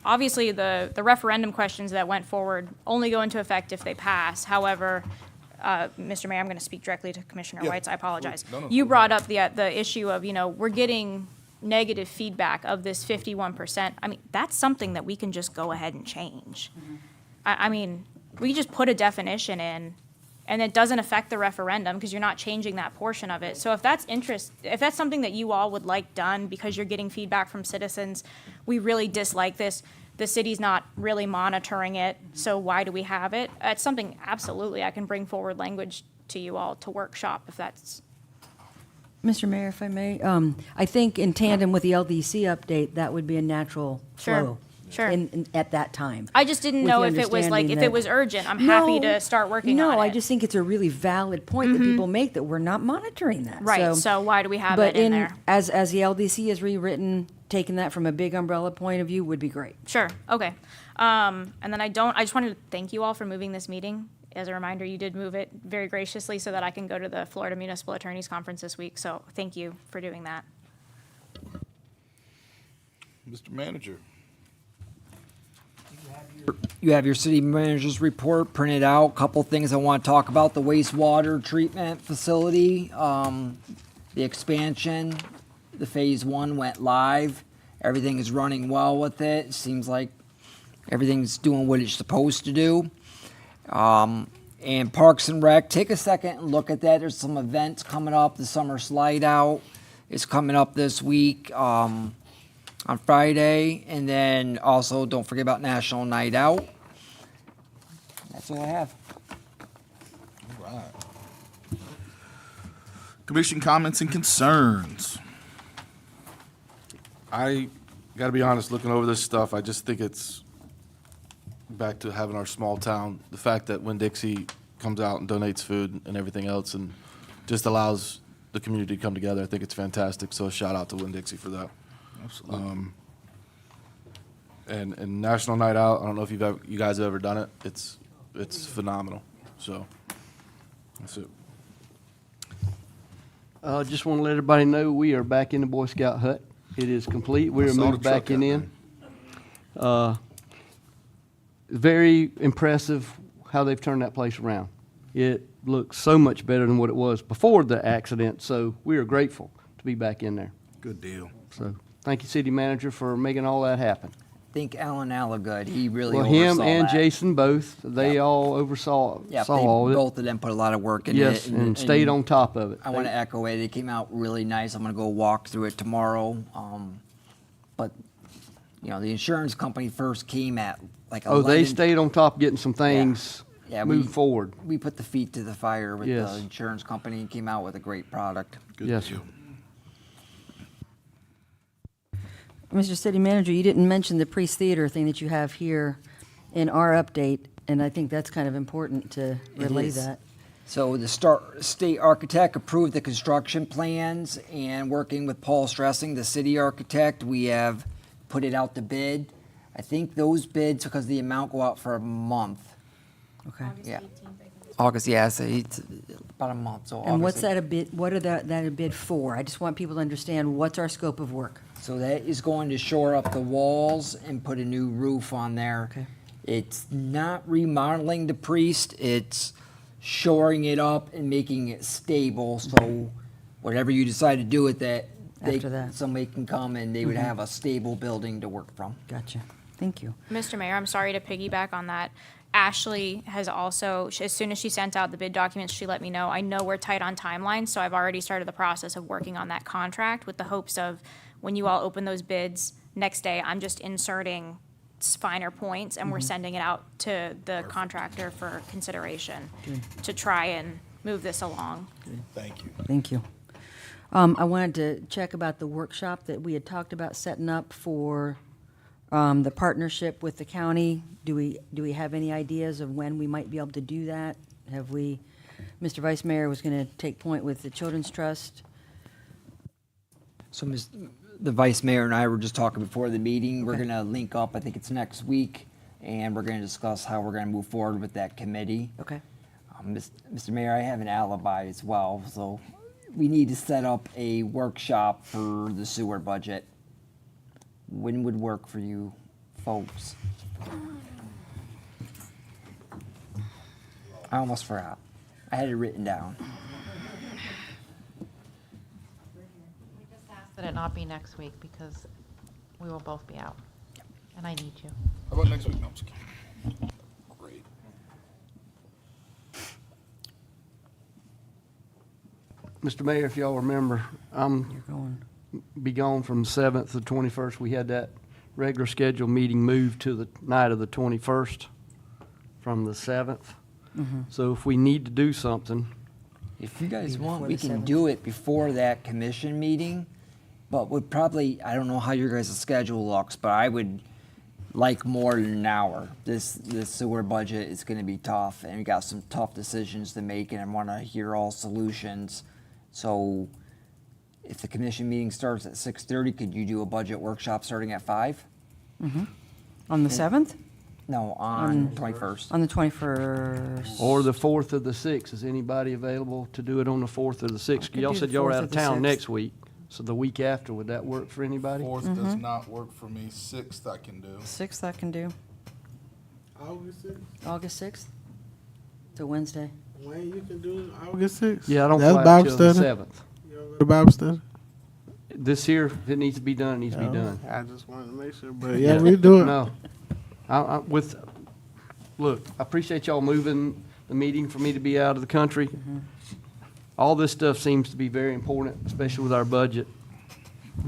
Obviously, the referendum questions that went forward only go into effect if they pass. However, Mr. Mayor, I'm going to speak directly to Commissioner Yeah. Whites. I apologize. No. You brought up the issue of, we're getting negative feedback of this 51%. I mean, that's something that we can just go ahead and change. I mean, we just put a definition in, and it doesn't affect the referendum because you're not changing that portion of it. So if that's something that you all would like done because you're getting feedback from citizens, we really dislike this. The city's not really monitoring it, so why do we have it? It's something absolutely I can bring forward language to you all to workshop if that's. Mr. Mayor, if I may, I think in tandem with the LDC update, that would be a natural Sure. flow. Sure. At that time. I just didn't With know the if it was like, understanding if that- it was urgent. I'm happy No, to start working on it. No, I just think it's a really valid point that people make that we're not monitoring that. Right, so why do we have but it in there? As the LDC is rewritten, taking that from a big umbrella point of view would be great. Sure, okay. And then I just wanted to thank you all for moving this meeting. As a reminder, you did move it very graciously so that I can go to the Florida Municipal Attorneys Conference this week, so thank you for doing that. Mr. Manager. You have your city manager's report printed out. Couple things I want to talk about: the wastewater treatment facility, the expansion. The phase 1 went live. Everything is running well with it. Seems like everything's doing what it's supposed to do. And Parks and Rec, take a second and look at that. There's some events coming up. The summer slide out is coming up this week. On Friday, and then also don't forget about National Night Out. That's all I have. All right. Commission comments and concerns. I gotta be honest, looking over this stuff, I just think it's back to having our small town. The fact that Winn-Dixie comes out and donates food and everything else and just allows the community to come together, I think it's fantastic. So a shout out to Winn-Dixie for that. Absolutely. And National Night Out, I don't know if you guys have ever done it. It's phenomenal. So that's it. Just want to let everybody know we are back in the Boy Scout hut. It is complete. We I are saw the moved back truck in. Very impressive how they've turned that place around. It looks so much better than what it was before the accident, so we are grateful to be back in there. Good deal. So thank you, City Manager, for making all that happen. Think Alan Allagood, he really Well, oversaw him and that. Jason both, they all oversaw Yeah, saw they, all of it. both of them put a lot of work into Yes, it. and stayed on top of it. I want to echo it. It came out really nice. I'm going to go walk through it tomorrow. But, you know, the insurance company first came at like 11. Oh, they stayed on top getting some things Yeah, moved forward. We put the feet to the fire with Yes. the insurance company and came out with a great product. Yes, sir. Mr. City Manager, you didn't mention the Priest Theater thing that you have here in our update, and I think that's kind of important to relay is. that. So the state architect approved the construction plans, and working with Paul Stressing, the city architect, we have put it out to bid. I think those bids, because the amount go out for a month. Okay. Yeah. August, yeah, so it's about a month, so And what's August. that a bid, what are that a bid for? I just want people to understand what's our scope of work. So that is going to shore up the walls and put a new roof on there. Okay. It's not remodeling the Priest, it's shoring it up and making it stable, so whatever you decide to do with that, After that. somebody can come and they would Mhm. have a stable building to work from. Gotcha. Thank you. Mr. Mayor, I'm sorry to piggyback on that. Ashley has also, as soon as she sent out the bid documents, she let me know. I know we're tight on timelines, so I've already started the process of working on that contract with the hopes of when you all open those bids, next day, I'm just inserting finer points and we're Mhm. sending it out to the contractor for consideration Good. to try and move this along. Thank you. Thank you. I wanted to check about the workshop that we had talked about setting up for the partnership with the county. Do we have any ideas of when we might be able to do that? Have we, Mr. Vice Mayor was going to take point with the Children's Trust. So the vice mayor and I were just talking before the meeting, we're gonna link up, I think it's next week, and we're gonna discuss how we're gonna move forward with that committee. Okay. Mr. Mayor, I have an alibi as well, so we need to set up a workshop for the sewer budget. When would work for you folks? I almost forgot. I had it written down. That it not be next week because we will both be out, and I need you. How about next week? No, I'm just kidding. Great. Mr. Mayor, if y'all remember, You're going. be gone from the 7th to 21st. We had that regular scheduled meeting moved to the night of the 21st from the 7th. Mhm. So if we need to do something, If you guys Before want, the we can 7th. do it before that commission meeting, but would probably, I don't know how your guys' schedule looks, but I would like more than an hour. This sewer budget is gonna be tough, and we got some tough decisions to make, and I wanna hear all solutions. So if the commission meeting starts at 6:30, could you do a budget workshop starting at 5? On the 7th? No, on 21st. On the 21st. or the 4th or the 6th, is anybody available to do it on the 4th or the 6th? could Y'all do said the y'all were 4th out or of the town 6th. next week, so the week after, would that work for anybody? Fourth does not work for me. 6th I can do. 6th I can do. August 6th? August 6th? It's a Wednesday. Wayne, you can do August 6th? Yeah, I don't That's fly out Bible till the study? 7th. You don't go to Bible study? This here, if it needs to be done, it needs to be No, done. I just wanted to make sure, but yeah, we do it. No. Look, I appreciate y'all moving the meeting for me to be out of the country. All this stuff seems to be very important, especially with our budget.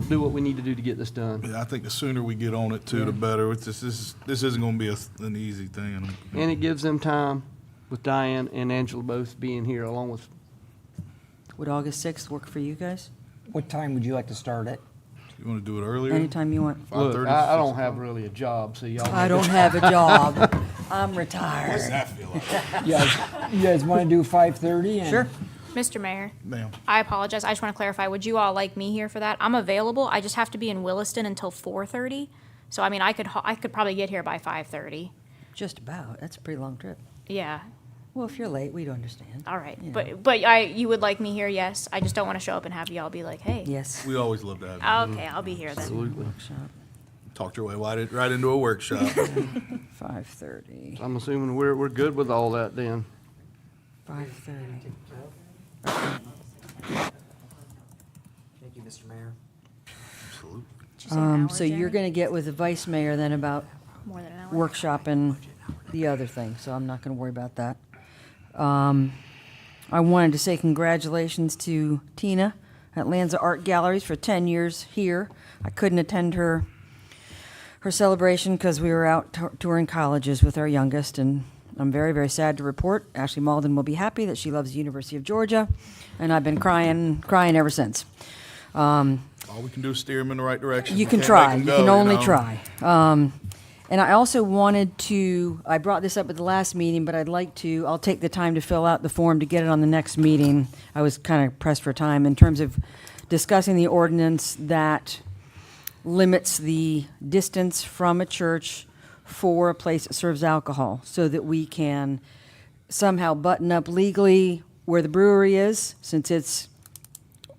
Do what we need to do to get this done. Yeah, I think the sooner we get on it too, the better. It's just, this isn't gonna be an easy thing. And it gives them time with Diane and Angela both being here along with, Would August 6th work for you guys? What time would you like to start it? You wanna do it earlier? Anytime you want. look, 5:30, I don't 6 have o'clock? really a job, so y'all. I don't have a job. I'm retired. What's that feel like? You guys wanna do 5:30? Sure. Mr. Mayor, Ma'am. I apologize. I just want to clarify. Would you all like me here for that? I'm available. I just have to be in Williston until 4:30. So, I mean, I could probably get here by 5:30. Just about. That's a pretty long trip. Yeah. Well, if you're late, we'd understand. All right, Yeah. but you would like me here, yes? I just don't want to show up and have y'all be like, hey. Yes. We always love to have you. Okay, I'll be here then. Absolutely. Talked your way right into a workshop. 5:30. I'm assuming we're good with all that then. 5:30. Thank you, Mr. Mayor. So you're going to get with the vice mayor then about More than an hour. workshop and the other thing, so I'm not going to worry about that. I wanted to say congratulations to Tina at Lanza Art Galleries for 10 years here. I couldn't attend her celebration because we were out touring colleges with our youngest, and I'm very, very sad to report Ashley Malden will be happy that she loves the University of Georgia, and I've been crying ever since. All we can do is steer them in the right direction. You We can can't try. make 'em You go, can only know? try. And I also wanted to, I brought this up at the last meeting, but I'll take the time to fill out the form to get it on the next meeting. I was kind of pressed for time in terms of discussing the ordinance that limits the distance from a church for a place that serves alcohol, so that we can somehow button up legally where the brewery is, since it's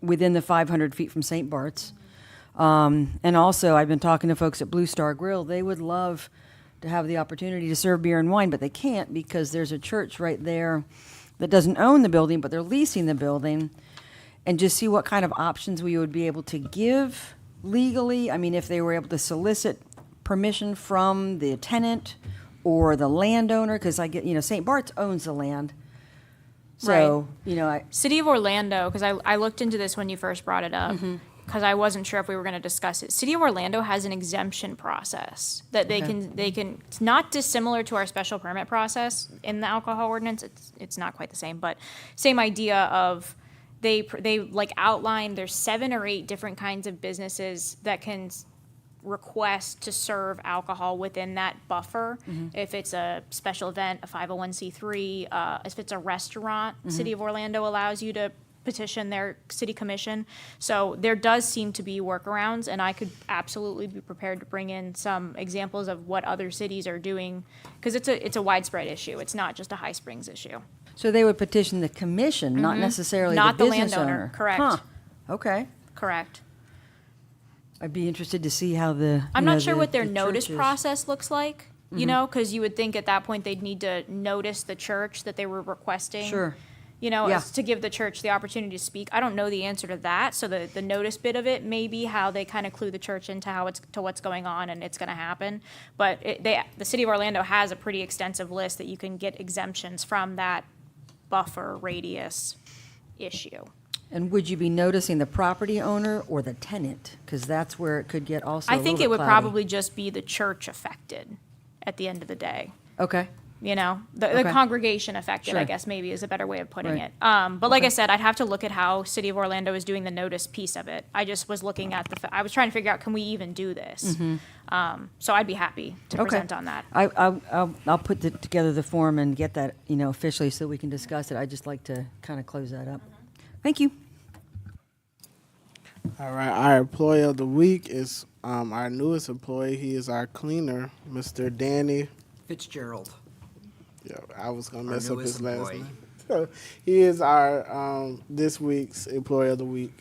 within the 500 feet from St. Bart's. And also, I've been talking to folks at Blue Star Grill. They would love to have the opportunity to serve beer and wine, but they can't because there's a church right there that doesn't own the building, but they're leasing the building. And just see what kind of options we would be able to give legally. I mean, if they were able to solicit permission from the tenant or the landowner, because St. Bart's owns the land. So, City of Orlando, because I looked into this when you first brought it up, because I wasn't sure if we were going to discuss it. City of Orlando has an exemption process that they can. It's not dissimilar to our special permit process in the alcohol ordinance. It's not quite the same, but same idea of they like outline. There's 7 or 8 different kinds of businesses that can request to serve alcohol within that buffer. If it's a special event, a 501c3, if it's a restaurant, City of Orlando allows you to petition their city commission. So there does seem to be workarounds, and I could absolutely be prepared to bring in some examples of what other cities are doing, because it's a widespread issue. It's not just a High Springs issue. So they would petition the commission, not necessarily Not the the business landowner, owner. correct. Huh. Okay. Correct. I'd be interested to see how the. I'm not sure what their the notice churches- process looks like, you know, because you would think at that point they'd need to notice the church that they were requesting. Sure. You know, Yeah. as to give the church the opportunity to speak. I don't know the answer to that, so the notice bit of it may be how they kind of clue the church into what's going on and it's going to happen. But the City of Orlando has a pretty extensive list that you can get exemptions from that buffer radius issue. And would you be noticing the property owner or the tenant? Because that's where it could get also a I little think bit it would cloudy. probably just be the church affected at the end of the day. Okay. You know, the Okay. congregation affected, I Sure. guess maybe is a better way of putting Right. it. But like I Okay. said, I'd have to look at how City of Orlando is doing the notice piece of it. I just was looking at I was trying to figure out, can we even do this? So I'd be happy to Okay. present on that. I'll put together the form and get that, officially so we can discuss it. I'd just like to kind of close that up. Thank you. All right, our employee of the week is our newest employee. He is our cleaner, Mr. Danny. Fitzgerald. Yeah, I was gonna Our mess up his newest last employee. name. So he is our this week's employee of the week.